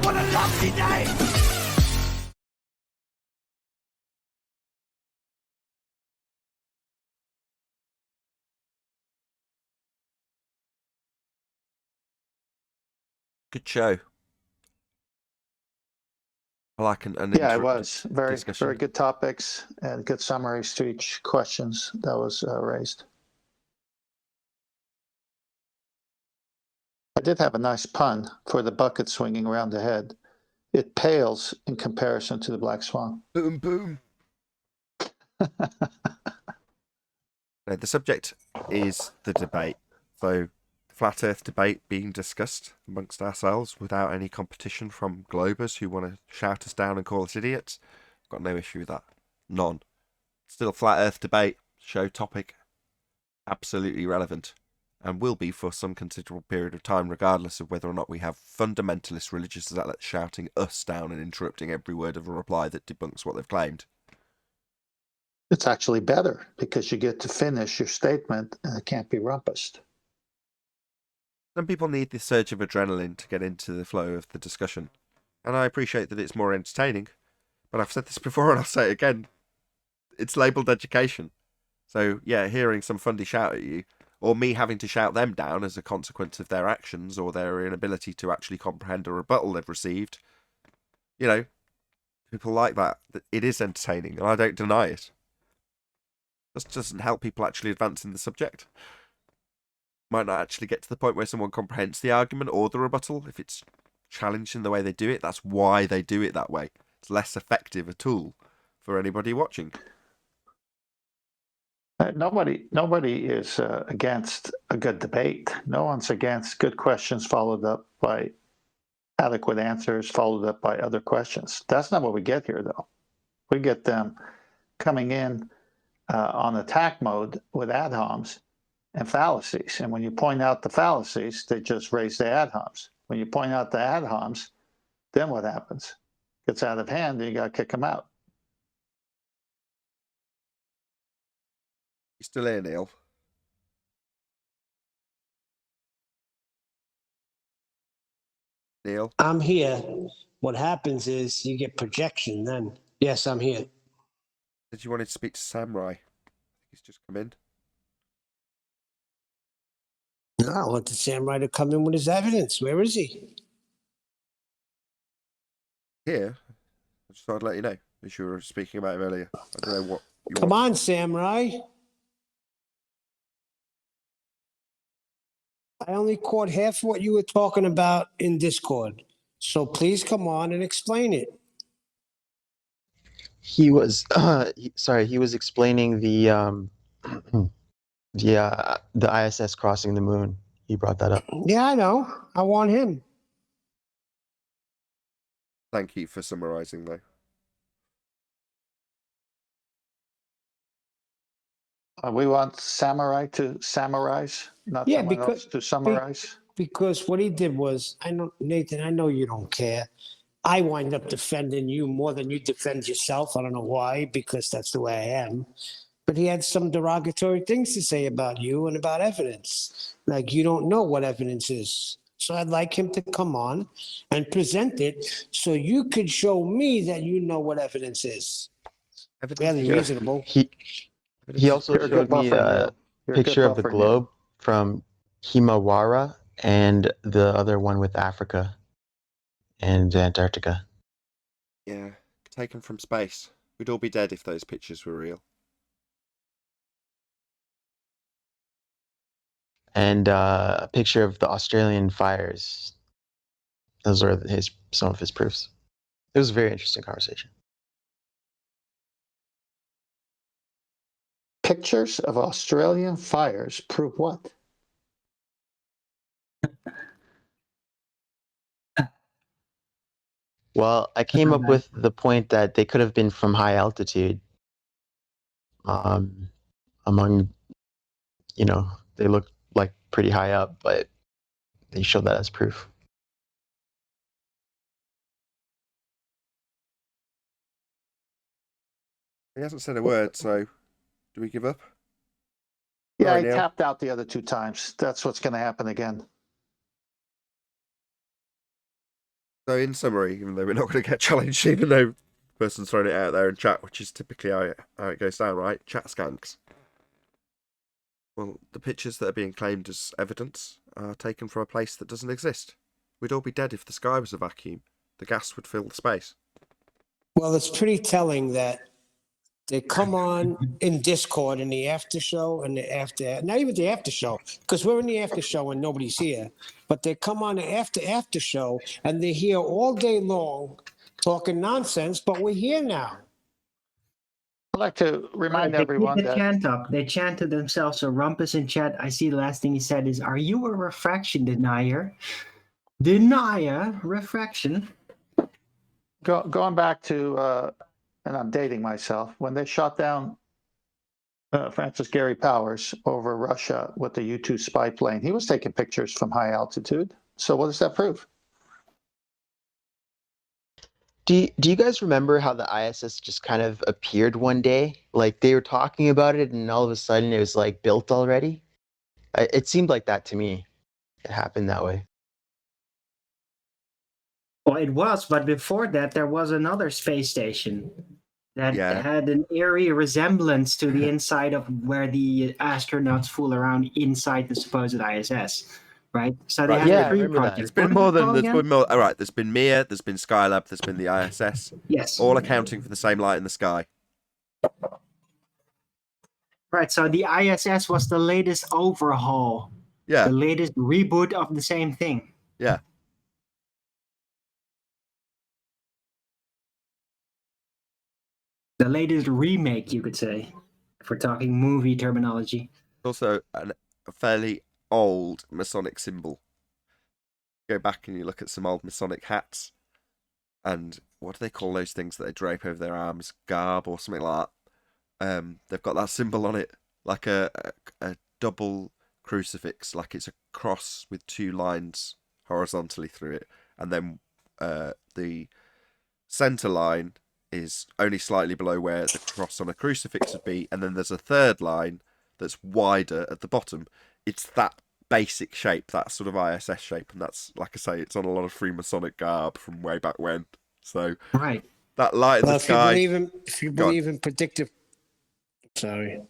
What a lovely day! Good show. I like an Yeah, it was very discussion. very good topics and good summaries to each questions that was raised. I did have a nice pun for the bucket swinging around the head. It pales in comparison to the black swan. Boom, boom. No, the subject is the debate. So, flat earth debate being discussed amongst ourselves without any competition from globers who want to shout us down and call us idiots. Got no issue with that. None. Still flat earth debate, show topic, absolutely relevant, and will be for some considerable period of time, regardless of whether or not we have fundamentalist religious zealots shouting us down and interrupting every word of a reply that debunks what they've claimed. It's actually better because you get to finish your statement and it can't be rumpused. Some people need this surge of adrenaline to get into the flow of the discussion, and I appreciate that it's more entertaining, but I've said this before and I'll say it again, it's labelled education. So yeah, hearing some fundy shout at you, or me having to shout them down as a consequence of their actions or their inability to actually comprehend a rebuttal they've received, you know, people like that, it is entertaining, and I don't deny it. This doesn't help people actually advance in the subject. might not actually get to the point where someone comprehends the argument or the rebuttal if it's challenged in the way they do it. That's why they do it that way. It's less effective a tool for anybody watching. Nobody is against a good debate. No one's against good questions followed up by adequate answers, followed up by other questions. That's not what we get here, though. We get them coming in on attack mode with ad homs and fallacies. And when you point out the fallacies, they just raise the ad homs. When you point out the ad homs, then what happens? Gets out of hand, and you got to kick them out. You still here, Neil? Neil? I'm here. What happens is you get projection then. Yes, I'm here. Did you want to speak to Samurai? He's just come in. No, I want the samurai to come in with his evidence. Where is he? Here? I just thought I'd let you know, as you were speaking about him earlier. I don't know what you Come want. on, samurai. I only caught half what you were talking about in Discord. So please come on and explain it. He was he was explaining the ISS crossing the moon. He brought that up. Yeah, I know. I want him. Thank you for summarising, though. We want Samurai to summarize, not someone else to summarize. Because what he did was, I know, Nathan, I know you don't care. I wind up defending you more than you defend yourself. I don't know why, because that's the way I am. But he had some derogatory things to say about you and about evidence. Like you don't know what evidence is. So I'd like him to come on and present it so you could show me that you know what evidence is. Fairly reasonable. He also showed me a picture of the globe from Himawara and the other one with Africa and Antarctica. Yeah, taken from space. We'd all be dead if those pictures were real. And a picture of the Australian fires. Those are some of his proofs. It was a very interesting conversation. Pictures of Australian fires prove what? Well, I came up with the point that they could have been from high altitude. Among, they look like pretty high up, but they showed that as proof. He hasn't said a word, so do we give up? Yeah, he tapped out the other 2 times. That's what's going to happen again. So in summary, even though we're not going to get challenged, even though the person's throwing it out there in chat, which is typically how it goes down, right? Chat skanks. Well, the pictures that are being claimed as evidence are taken from a place that doesn't exist. We'd all be dead if the sky was a vacuum. The gas would fill the space. Well, it's pretty telling that they come on in Discord in the after show and the after, not even the after show, because we're in the after show and nobody's here, but they come on the after show and they're here all day long talking nonsense, but we're here now. I'd like to remind everyone they keep the that chant up. They chant to themselves. So Rumpus in chat, I see the last thing he said is, "Are you a refraction denier?" Denier, refraction. going back to, and I'm dating myself, when they shot down Francis Gary Powers over Russia with the U-2 spy plane, he was taking pictures from high altitude. So what does that prove? Do you guys remember how the ISS just kind of appeared one day? Like they were talking about it and all of a sudden it was like built already? It seemed like that to me. It happened that way. Well, it was, but before that, there was another space station that had an eerie resemblance to the inside of where the astronauts fool around inside the supposed ISS, right? So they had 3 projects. It's been more than all right. There's been Mir, there's been Skylab, there's been the ISS. Yes, all accounting for the same light in the sky. Right. So the ISS was the latest overhaul Yeah. The latest reboot of the same thing. Yeah. The latest remake, you could say, if we're talking movie terminology. Also, a fairly old Masonic symbol. Go back and you look at some old Masonic hats, and what do they call those things that they drape over their arms? Garb or something like that. They've got that symbol on it, like a double crucifix, like it's a cross with two lines horizontally through it, and then the center line is only slightly below where the cross on a crucifix would be, and then there's a third line that's wider at the bottom. It's that basic shape, that sort of ISS shape, and that's, like I say, it's on a lot of Freemasonic garb from way back when. So right, that light in the sky. If you believe in predictive, sorry.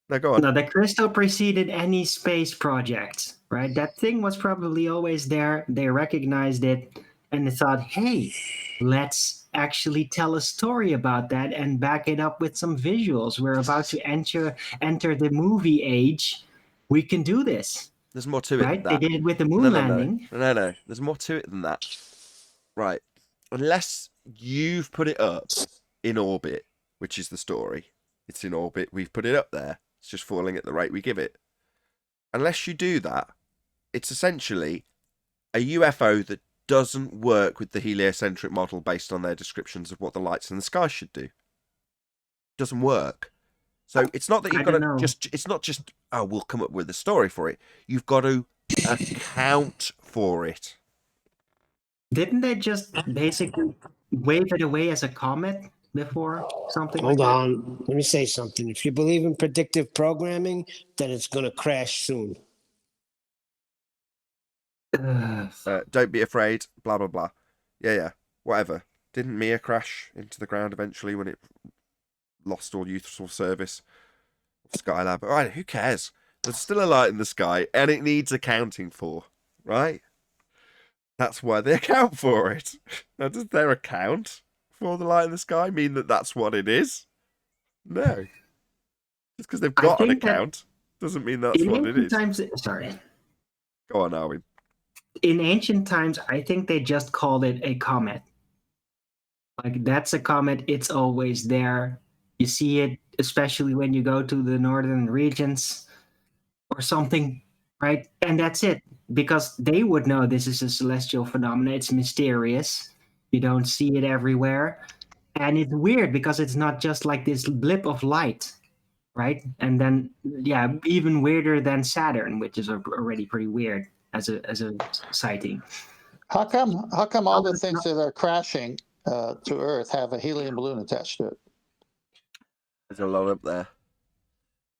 No, go on. No, the crystal preceded any space project, right? That thing was probably always there. They recognized it, and they thought, "Hey, let's actually tell a story about that and back it up with some visuals. We're about to enter the movie age. We can do this." There's more to it right? than that. They did it with the moon landing. No. There's more to it than that. Right. Unless you've put it up in orbit, which is the story. It's in orbit. We've put it up there. It's just falling at the rate we give it. Unless you do that, it's essentially a UFO that doesn't work with the heliocentric model based on their descriptions of what the lights in the sky should do. It doesn't work. So it's not that you've got to just, it's not just, oh, we'll come up with a story for it. You've got to account for it. Didn't they just basically wave it away as a comet before something? Hold on. Let me say something. If you believe in predictive programming, then it's going to crash soon. Don't be afraid, blah, blah, blah. Yeah, whatever. Didn't Mia crash into the ground eventually when it lost all useful service of Skylab? All right, who cares? There's still a light in the sky, and it needs accounting for, right? That's why they account for it. Now, does their account for the light in the sky mean that that's what it is? No. Just because they've got an account doesn't mean that's what it is. Sorry. Go on, Arwin. In ancient times, I think they just called it a comet. Like, that's a comet. It's always there. You see it, especially when you go to the northern regions or something, right? And that's it. Because they would know this is a celestial phenomenon. It's mysterious. You don't see it everywhere. And it's weird because it's not just like this blip of light, right? And then, yeah, even weirder than Saturn, which is already pretty weird as a sighting. How come all the things that are crashing to Earth have a helium balloon attached to it? There's a lot up there.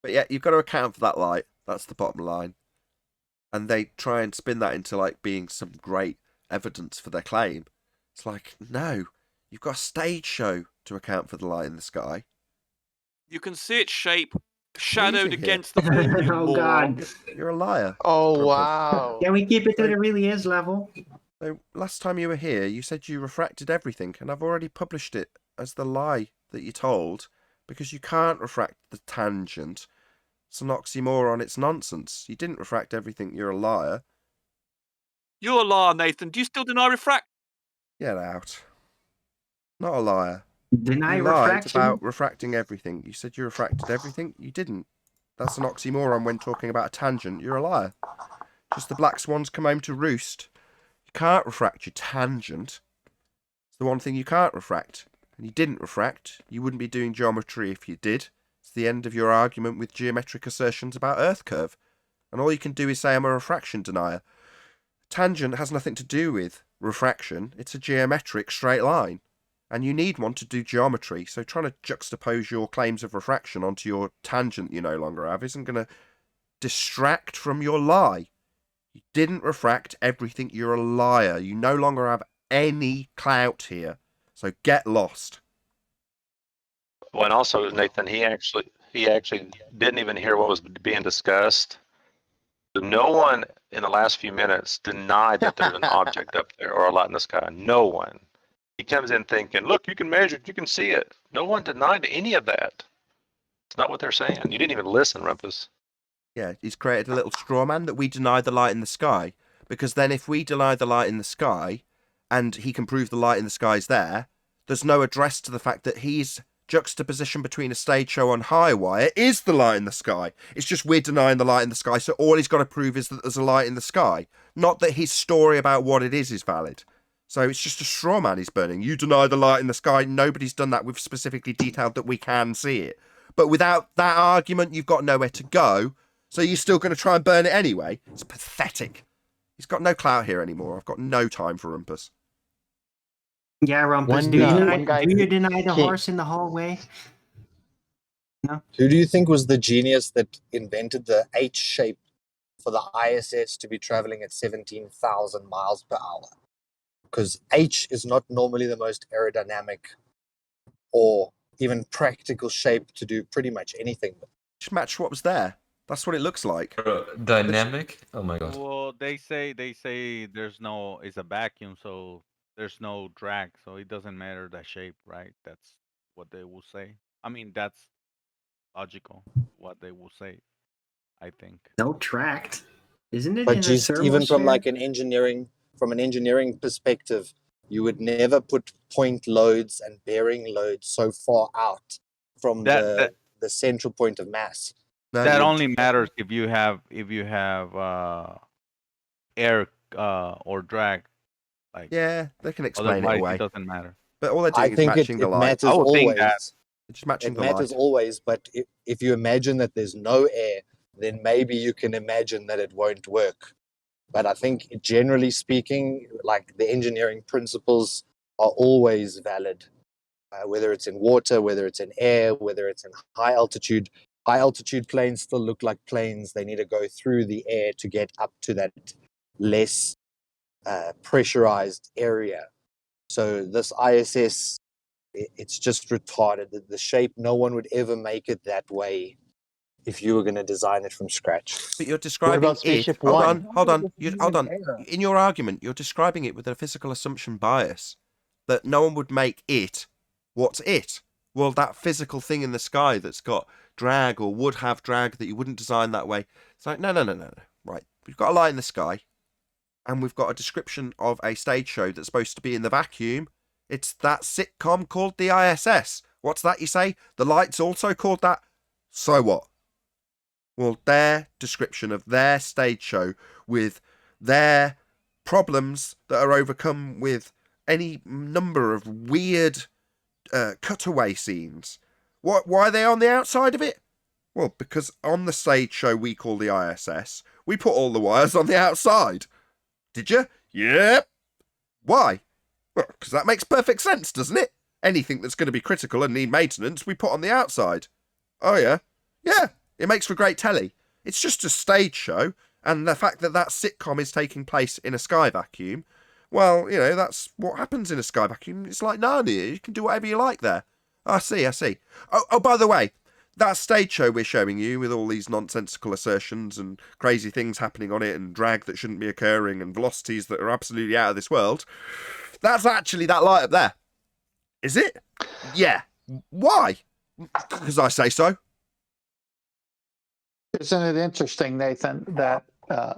But yeah, you've got to account for that light. That's the bottom line. And they try and spin that into like being some great evidence for their claim. It's like, no, you've got a stage show to account for the light in the sky. You can see its shape shadowed against the wall. You Oh, God. You're a liar. Oh, wow. Can we keep it to the really is level? So last time you were here, you said you refracted everything, and I've already published it as the lie that you told, because you can't refract the tangent. It's an oxymoron, it's nonsense. You didn't refract everything, you're a liar. You're a liar, Nathan. Do you still deny refract? Get out. Not a liar. Deny you lied refraction? about refracting everything. You said you refracted everything. You didn't. That's an oxymoron when talking about a tangent. You're a liar. Just the black swans come home to roost. You can't refract your tangent. It's the one thing you can't refract. And you didn't refract. You wouldn't be doing geometry if you did. It's the end of your argument with geometric assertions about Earth curve. And all you can do is say I'm a refraction denier. Tangent has nothing to do with refraction. It's a geometric straight line. And you need one to do geometry, so trying to juxtapose your claims of refraction onto your tangent you no longer have isn't going to distract from your lie. You didn't refract everything, you're a liar. You no longer have any clout here, so get lost. Well, and also, Nathan, he actually didn't even hear what was being discussed. No one in the last few minutes denied that there's an object up there or a light in the sky. No one. He comes in thinking, look, you can measure it, you can see it. No one denied any of that. It's not what they're saying. You didn't even listen, Rumpus. Yeah, he's created a little straw man that we deny the light in the sky. Because then if we deny the light in the sky, and he can prove the light in the sky is there, there's no address to the fact that his juxtaposition between a stage show on high wire is the light in the sky. It's just we're denying the light in the sky, so all he's got to prove is that there's a light in the sky. Not that his story about what it is valid. So it's just a straw man he's burning. You deny the light in the sky. Nobody's done that. We've specifically detailed that we can see it. But without that argument, you've got nowhere to go. So you're still going to try and burn it anyway? It's pathetic. He's got no clout here anymore. I've got no time for Rumpus. Yeah, Rumpus, do you deny the horse in the hallway? No. Who do you think was the genius that invented the H shape for the ISS to be traveling at 17,000 miles per hour? Because H is not normally the most aerodynamic or even practical shape to do pretty much anything. Just match what was there. That's what it looks like. Dynamic? Oh my god. Well, they say it's a vacuum, so there's no drag, so it doesn't matter the shape, right? That's what they will say. I mean, that's logical, what they will say, I think. No tract, isn't it? But just even from like an engineering perspective, you would never put point loads and bearing loads so far out from the central point of mass. That only matters if you have air or drag. Like, yeah, they can explain it away. It doesn't matter. But all they're doing is matching the light. Matters always. Just matching it the light. matters always, but if you imagine that there's no air, then maybe you can imagine that it won't work. But I think generally speaking, like the engineering principles are always valid, whether it's in water, whether it's in air, whether it's in high altitude. High altitude planes still look like planes. They need to go through the air to get up to that less pressurized area. So this ISS, it's just retarded. The shape, no one would ever make it that way if you were going to design it from scratch. But you're describing it. Hold on. In your argument, you're describing it with a physical assumption bias that no one would make it. What's it? Well, that physical thing in the sky that's got drag or would have drag that you wouldn't design that way. It's like, no. Right. We've got a light in the sky and we've got a description of a stage show that's supposed to be in the vacuum. It's that sitcom called the ISS. What's that you say? The light's also called that? So what? Well, their description of their stage show with their problems that are overcome with any number of weird cutaway scenes. Why are they on the outside of it? Well, because on the stage show we call the ISS, we put all the wires on the outside. Did you? Yep. Why? Well, because that makes perfect sense, doesn't it? Anything that's going to be critical and need maintenance, we put on the outside. Oh, yeah? Yeah, it makes for great telly. It's just a stage show, and the fact that that sitcom is taking place in a sky vacuum, well, you know, that's what happens in a sky vacuum. It's like Narnia. You can do whatever you like there. I see. Oh, by the way, that stage show we're showing you with all these nonsensical assertions and crazy things happening on it and drag that shouldn't be occurring and velocities that are absolutely out of this world, that's actually that light up there. Is it? Yeah. Why? Because I say so. Isn't it interesting, Nathan, that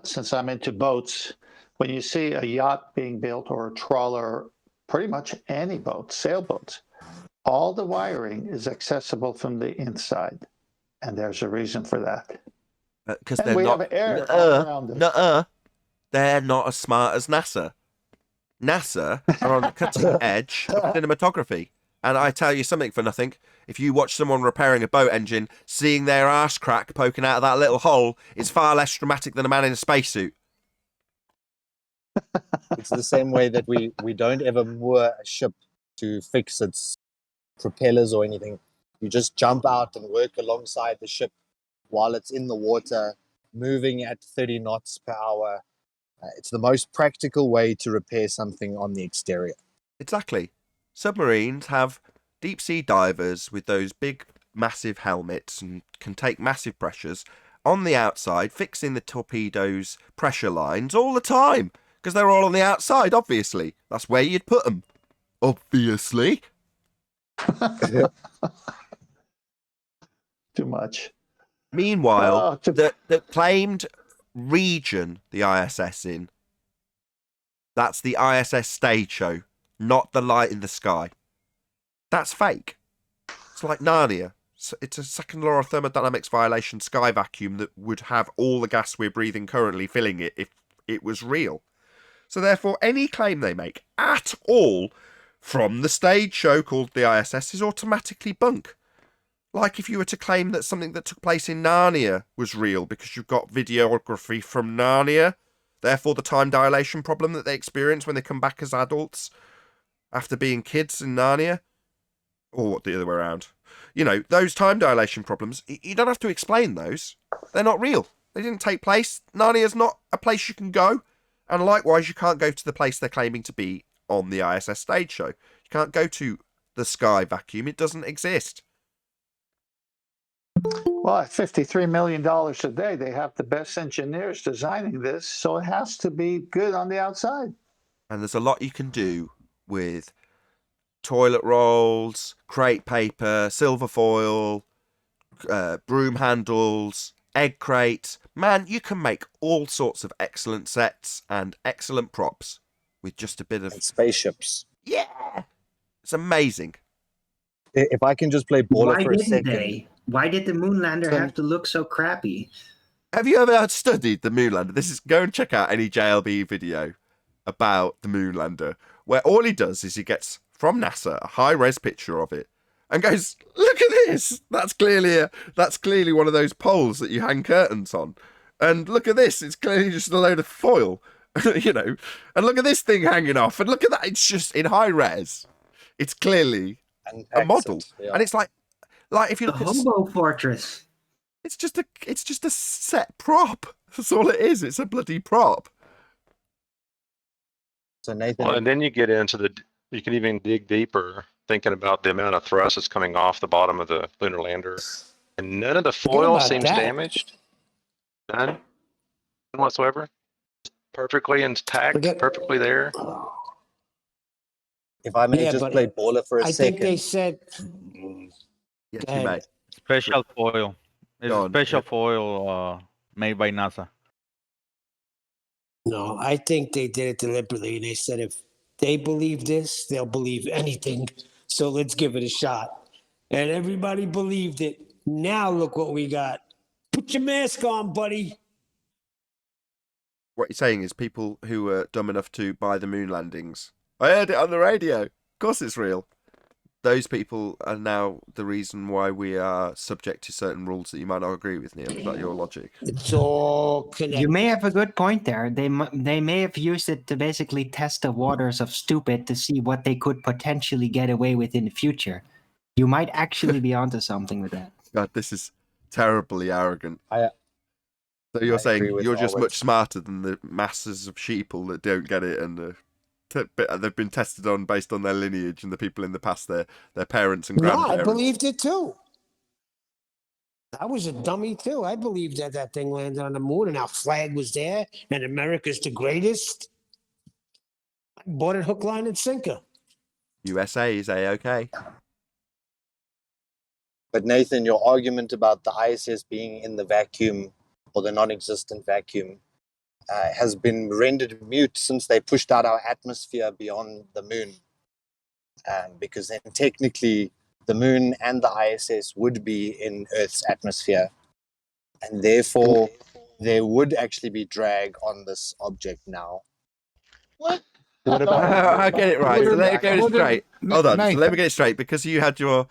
since I'm into boats, when you see a yacht being built or a trawler, pretty much any boat, sailboats, all the wiring is accessible from the inside. And there's a reason for that. Because they're not air around us. They're not as smart as NASA. NASA are on the cutting edge of cinematography. And I tell you something for nothing. If you watch someone repairing a boat engine, seeing their arse crack poking out of that little hole is far less dramatic than a man in a spacesuit. It's the same way that we don't ever moor a ship to fix its propellers or anything. You just jump out and work alongside the ship while it's in the water, moving at 30 knots per hour. It's the most practical way to repair something on the exterior. Exactly. Submarines have deep sea divers with those big, massive helmets and can take massive pressures on the outside, fixing the torpedoes' pressure lines all the time. Because they're all on the outside, obviously. That's where you'd put them. Obviously. Too much. Meanwhile, the claimed region the ISS in, that's the ISS stage show, not the light in the sky. That's fake. It's like Narnia. It's a second law of thermodynamics violation sky vacuum that would have all the gas we're breathing currently filling it if it was real. So therefore, any claim they make at all from the stage show called the ISS is automatically bunk. Like if you were to claim that something that took place in Narnia was real because you've got videography from Narnia, therefore the time dilation problem that they experience when they come back as adults after being kids in Narnia, or the other way around. You know, those time dilation problems, you don't have to explain those. They're not real. They didn't take place. Narnia's not a place you can go. And likewise, you can't go to the place they're claiming to be on the ISS stage show. You can't go to the sky vacuum. It doesn't exist. Well, at $53 million a day, they have the best engineers designing this, so it has to be good on the outside. And there's a lot you can do with toilet rolls, crepe paper, silver foil, broom handles, egg crates. Man, you can make all sorts of excellent sets and excellent props with just a bit of... And spaceships. Yeah! It's amazing. If I can just play baller for a second. Why did the Moonlander have to look so crappy? Have you ever studied the Moonlander? Go and check out any JLB video about the Moonlander, where all he does is he gets from NASA a high-res picture of it and goes, "Look at this! That's clearly one of those poles that you hang curtains on. And look at this! It's clearly just a load of foil, you know. And look at this thing hanging off. And look at that! It's just in high-res. It's clearly a model, and it's like if you look at Hobo Fortress, it's just a set prop. That's all it is. It's a bloody prop. So Nathan, well, and then you get into you can even dig deeper, thinking about the amount of thrust that's coming off the bottom of the lunar lander, and none of the foil seems damaged. None whatsoever. Perfectly intact, perfectly there. If I may just play baller for a second. I think they said... Yes, you may. Special foil. It's special foil made by NASA. No, I think they did it deliberately. They said if they believe this, they'll believe anything. So let's give it a shot. And everybody believed it. Now look what we got. Put your mask on, buddy. What you're saying is people who were dumb enough to buy the moon landings. I heard it on the radio. Of course it's real. Those people are now the reason why we are subject to certain rules that you might not agree with, Neil. Is that your logic? It's all connected. You may have a good point there. They may have used it to basically test the waters of stupid to see what they could potentially get away with in the future. You might actually be onto something with that. God, this is terribly arrogant. So you're saying you're just much smarter than the masses of sheeple that don't get it, and they've been tested on based on their lineage and the people in the past, their parents and grandparents. No, I believed it too. I was a dummy too. I believed that thing landed on the moon and our flag was there and America's the greatest. I bought it hook, line, and sinker. USA is A-OK. But Nathan, your argument about the ISS being in the vacuum or the non-existent vacuum has been rendered mute since they pushed out our atmosphere beyond the moon. Because then technically the moon and the ISS would be in Earth's atmosphere. And therefore there would actually be drag on this object now. What about? I get it right. So let me get it straight. Hold on. So let me get it straight. Because you had your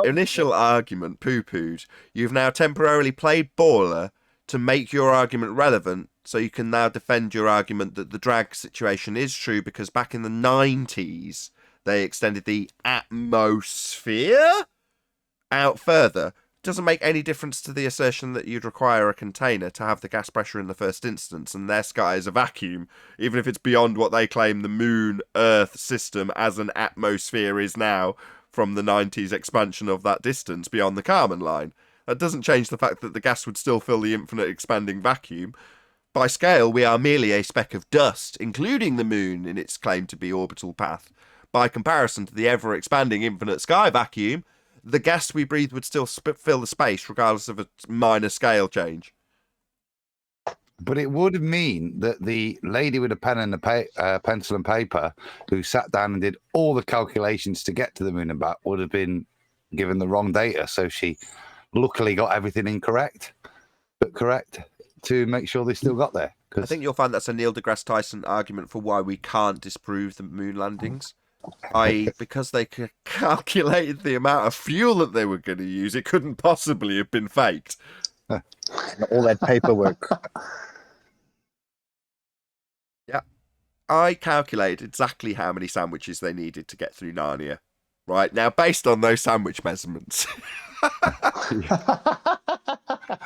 initial argument poo-pooed, you've now temporarily played baller to make your argument relevant, so you can now defend your argument that the drag situation is true, because back in the 90s, they extended the atmosphere out further. Doesn't make any difference to the assertion that you'd require a container to have the gas pressure in the first instance, and their sky is a vacuum, even if it's beyond what they claim the Moon-Earth system as an atmosphere is now from the 90s expansion of that distance beyond the Kármán line. That doesn't change the fact that the gas would still fill the infinite expanding vacuum. By scale, we are merely a speck of dust, including the moon in its claim to be orbital path. By comparison to the ever-expanding infinite sky vacuum, the gas we breathe would still fill the space regardless of a minor scale change. But it would mean that the lady with a pen and a pencil and paper who sat down and did all the calculations to get to the moon and back would have been given the wrong data. So she luckily got everything incorrect, but correct to make sure they still got there. I think you'll find that's a Neil deGrasse Tyson argument for why we can't disprove the moon landings. Because they calculated the amount of fuel that they were going to use, it couldn't possibly have been faked. All that paperwork. Yeah. I calculated exactly how many sandwiches they needed to get through Narnia. Right, now based on those sandwich measurements.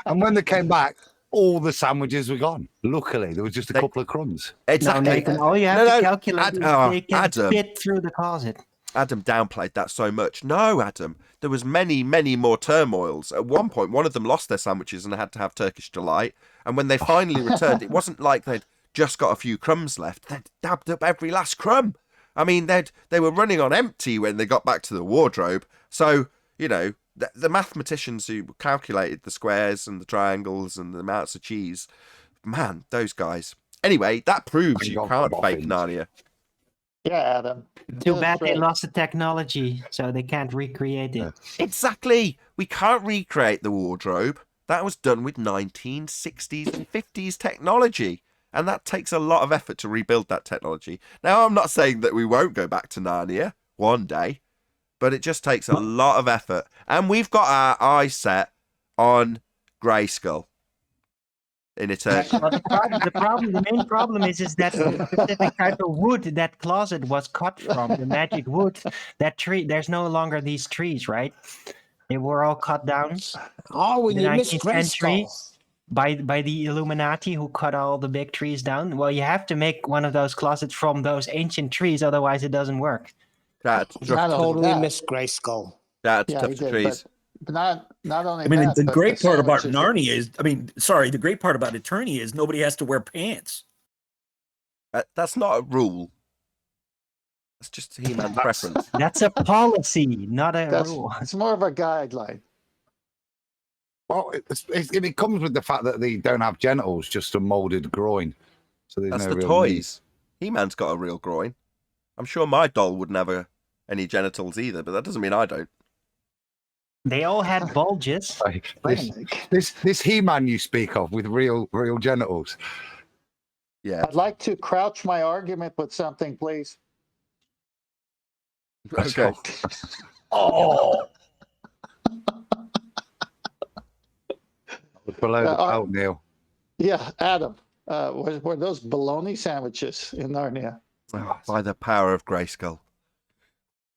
And when they came back, all the sandwiches were gone. Luckily, there was just a couple of crumbs. Exactly. No, Nathan, all you have to calculate is they can Adam, fit through the closet. Adam downplayed that so much. No, Adam, there was many, many more turmoils. At one point, one of them lost their sandwiches and had to have Turkish Delight. And when they finally returned, it wasn't like they'd just got a few crumbs left. They'd dabbed up every last crumb. I mean, they were running on empty when they got back to the wardrobe. So, you know, the mathematicians who calculated the squares and the triangles and the amounts of cheese, man, those guys. Anyway, that proves you can't fake Narnia. Yeah, Adam. Too bad they lost the technology, so they can't recreate it. Exactly. We can't recreate the wardrobe. That was done with 1960s and 50s technology. And that takes a lot of effort to rebuild that technology. Now, I'm not saying that we won't go back to Narnia one day, but it just takes a lot of effort. And we've got our eyes set on Grayskull in Eternity. The main problem is that the specific type of wood that closet was cut from, the magic wood, that tree, there's no longer these trees, right? They were all cut down. Oh, in when the you miss 19th century Grayskull. by the Illuminati who cut all the big trees down. Well, you have to make one of those closets from those ancient trees, otherwise it doesn't work. That's totally missed Grayskull. That's tough to trees. But not only I mean, that, the but great part about sandwiches- Narnia is, the great part about Eternity is nobody has to wear pants. That's not a rule. That's just He-Man's preference. That's a policy, not a rule. It's more of a guideline. Well, it comes with the fact that they don't have genitals, just a molded groin. So there's That's no the real toys. He-Man's got a real groin. I'm sure my doll wouldn't have any genitals either, but that doesn't mean I don't. They all had bulges. This He-Man you speak of with real genitals. Yeah. I'd like to crouch my argument with something, please. Okay. Oh. Below the belt, Neil. Yeah, Adam. Were those bologna sandwiches in Narnia? Oh, by the power of Grayskull.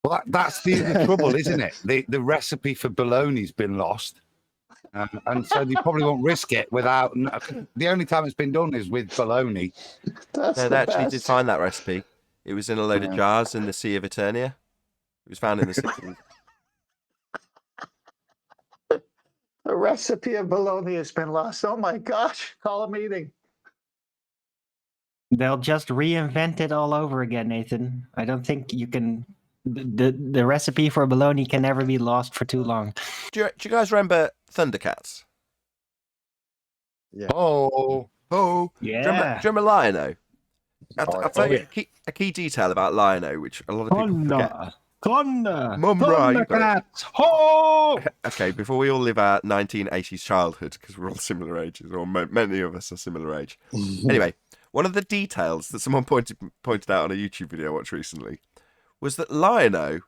Well, that's the trouble, isn't it? The recipe for bologna's been lost. And so they probably won't risk it without. The only time it's been done is with bologna. They actually did find that recipe. It was in a load of jars in the Sea of Eternia. It was found in the 60s. The recipe of bologna has been lost. Oh my gosh. Call a meeting. They'll just reinvent it all over again, Nathan. I don't think you can. The recipe for bologna can never be lost for too long. Do you guys remember Thundercats? Yeah. Oh, yeah. Do you remember Lion-O? I'll tell you a key detail about Lion-O, which a lot of people forget. Thundercats! Ho! Okay, before we all live our 1980s childhood, because we're all similar ages, or many of us are similar age. Anyway, one of the details that someone pointed out on a YouTube video I watched recently was that Lion-O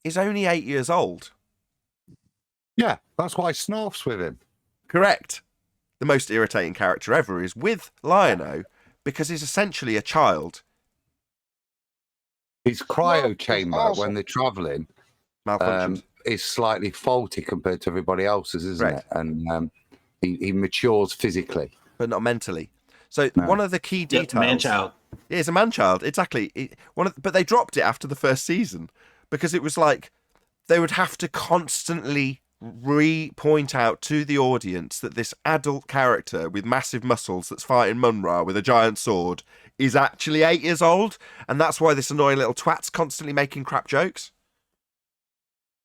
is only 8 years old. Yeah, that's why Snarf's with him. Correct. The most irritating character ever is with Lion-O because he's essentially a child. His cryo chamber when they're traveling is slightly faulty compared to everybody else's, isn't it? And he matures physically, but not mentally. So one of the key details, man-child. Yeah, it's a man-child, exactly. But they dropped it after the first season because it was like they would have to constantly point out to the audience that this adult character with massive muscles that's fighting Munra with a giant sword is actually 8 years old, and that's why this annoying little twat's constantly making crap jokes.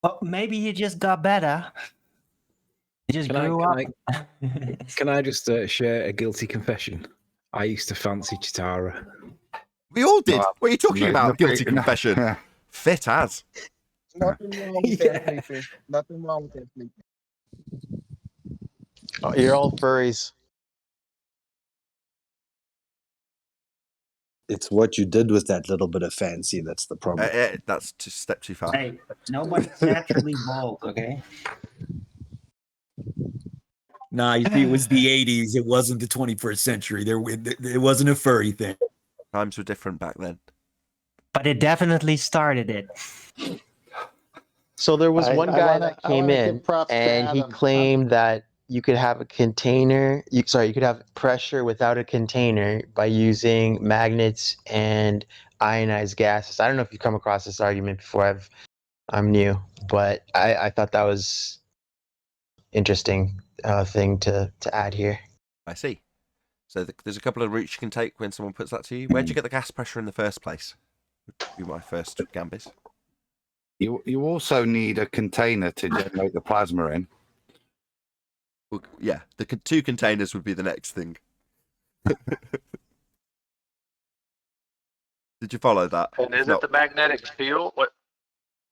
Well, maybe he just got better. He just grew up. Can I just share a guilty confession? I used to fancy Chitara. We all did. No, What are you talking no, about? nothing- Guilty no. confession. Fit as. Nothing wrong with that, Nathan. Nothing wrong with that, Nathan. Oh, you're all furries. It's what you did with that little bit of fancy that's the problem. That's just a step too far. Hey, nobody's naturally bald, okay? Nah, you see, it was the 80s. It wasn't the 21st century. It wasn't a furry thing. Times were different back then. But it definitely started it. So there was one guy that came in props to and he Adam. claimed that you could have a container. You could have pressure without a container by using magnets and ionized gases. I don't know if you've come across this argument before. I'm new, but I thought that was interesting thing to add here. I see. So there's a couple of routes you can take when someone puts that to you. Where'd you get the gas pressure in the first place? Would be my first gambit. You also need a container to generate the plasma in. Well, yeah, the two containers would be the next thing. Did you follow that? And isn't the magnetic field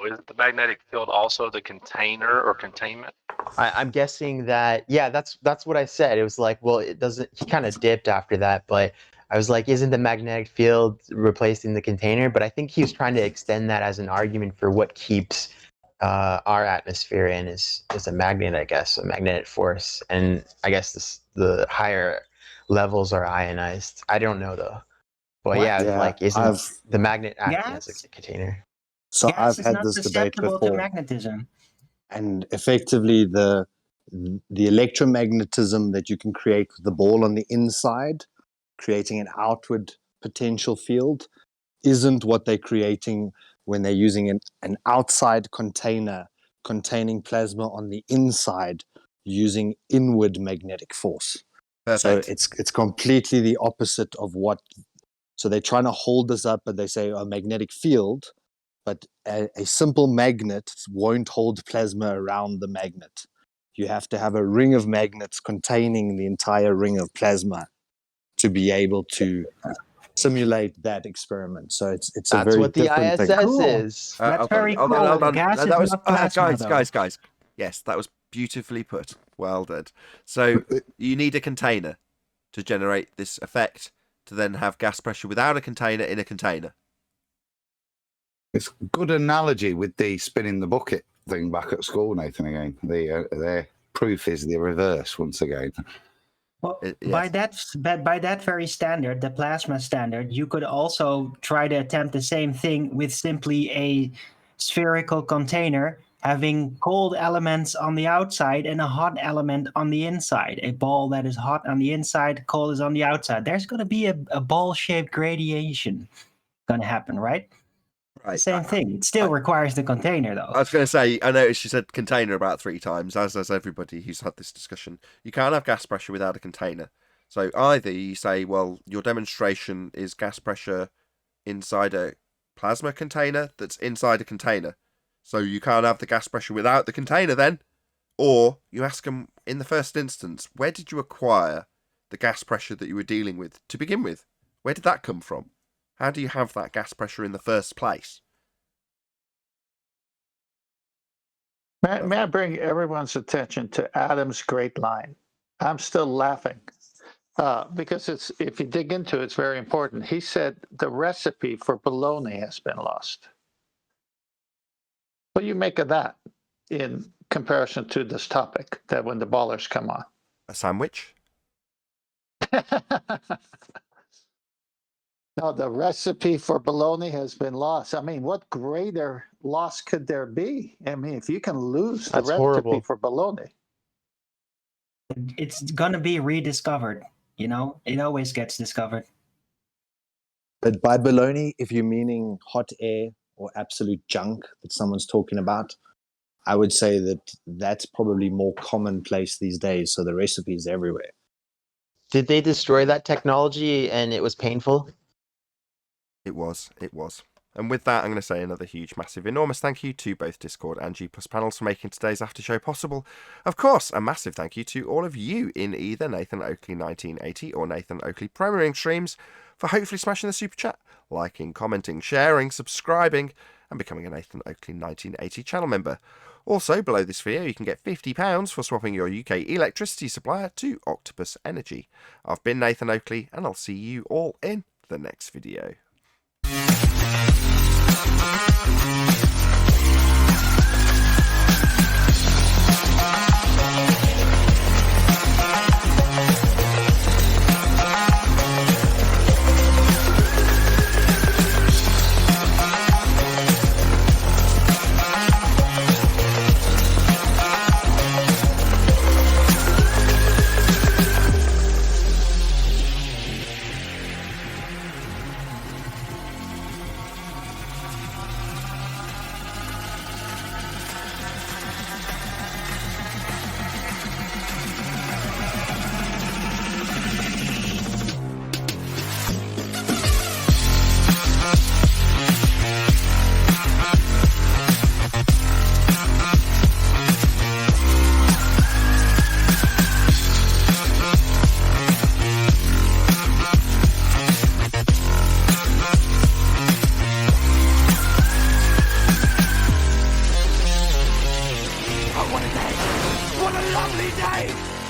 isn't the magnetic field also the container or containment? I'm guessing that, yeah, that's what I said. It was like, well, it doesn't. He kind of dipped after that, but I was like, isn't the magnetic field replacing the container? But I think he was trying to extend that as an argument for what keeps our atmosphere in is a magnet, I guess, a magnetic force. And I guess the higher levels are ionized. I don't know though. But isn't the magnet acting as a container? So Gas I've had is this not debate susceptible before. to magnetism. And effectively the electromagnetism that you can create with the ball on the inside, creating an outward potential field, isn't what they're creating when they're using an outside container containing plasma on the inside using inward magnetic force. Perfect. So it's completely the opposite of what. So they're trying to hold this up, but they say a magnetic field, but a simple magnet won't hold plasma around the magnet. You have to have a ring of magnets containing the entire ring of plasma to be able to simulate that experiment. So it's a very what the different ISS thing. Cool. is. That's very cool. Hold on. Gas No, is that was not plasma, though. guys. Yes, that was beautifully put. Well done. So you need a container to generate this effect to then have gas pressure without a container in a container. It's a good analogy with the spinning the bucket thing back at school, Nathan. Again, their proof is the reverse once again. Well, by that very standard, the plasma standard, you could also try to attempt the same thing with simply a spherical container having cold elements on the outside and a hot element on the inside. A ball that is hot on the inside, cold is on the outside. There's going to be a ball-shaped gradation going to happen, right? Right. Same thing. It still requires the container, though. I was going to say, I noticed you said container about 3 times, as has everybody who's had this discussion. You can't have gas pressure without a container. So either you say, well, your demonstration is gas pressure inside a plasma container that's inside a container. So you can't have the gas pressure without the container then. Or you ask them in the first instance, where did you acquire the gas pressure that you were dealing with to begin with? Where did that come from? How do you have that gas pressure in the first place? May I bring everyone's attention to Adam's great line? I'm still laughing because if you dig into it, it's very important. He said the recipe for bologna has been lost. What do you make of that in comparison to this topic, that when the ballers come on? A sandwich? No, the recipe for bologna has been lost. I mean, what greater loss could there be? I mean, if you can lose the recipe for bologna. It's going to be rediscovered. You know, it always gets discovered. But by baloney, if you're meaning hot air or absolute junk that someone's talking about, I would say that that's probably more commonplace these days. So the recipe is everywhere. Did they destroy that technology and it was painful? It was. And with that, I'm going to say another huge, massive, enormous thank you to both Discord and G+ panels for making today's after show possible. Of course, a massive thank you to all of you in either Nathan Oakley 1980 or Nathan Oakley premiering streams for hopefully smashing the super chat, liking, commenting, sharing, subscribing, and becoming a Nathan Oakley 1980 channel member. Also, below this video, you can get £50 for swapping your UK electricity supplier to Octopus Energy. I've been Nathan Oakley, and I'll see you all in the next video. What a day! What a lovely day!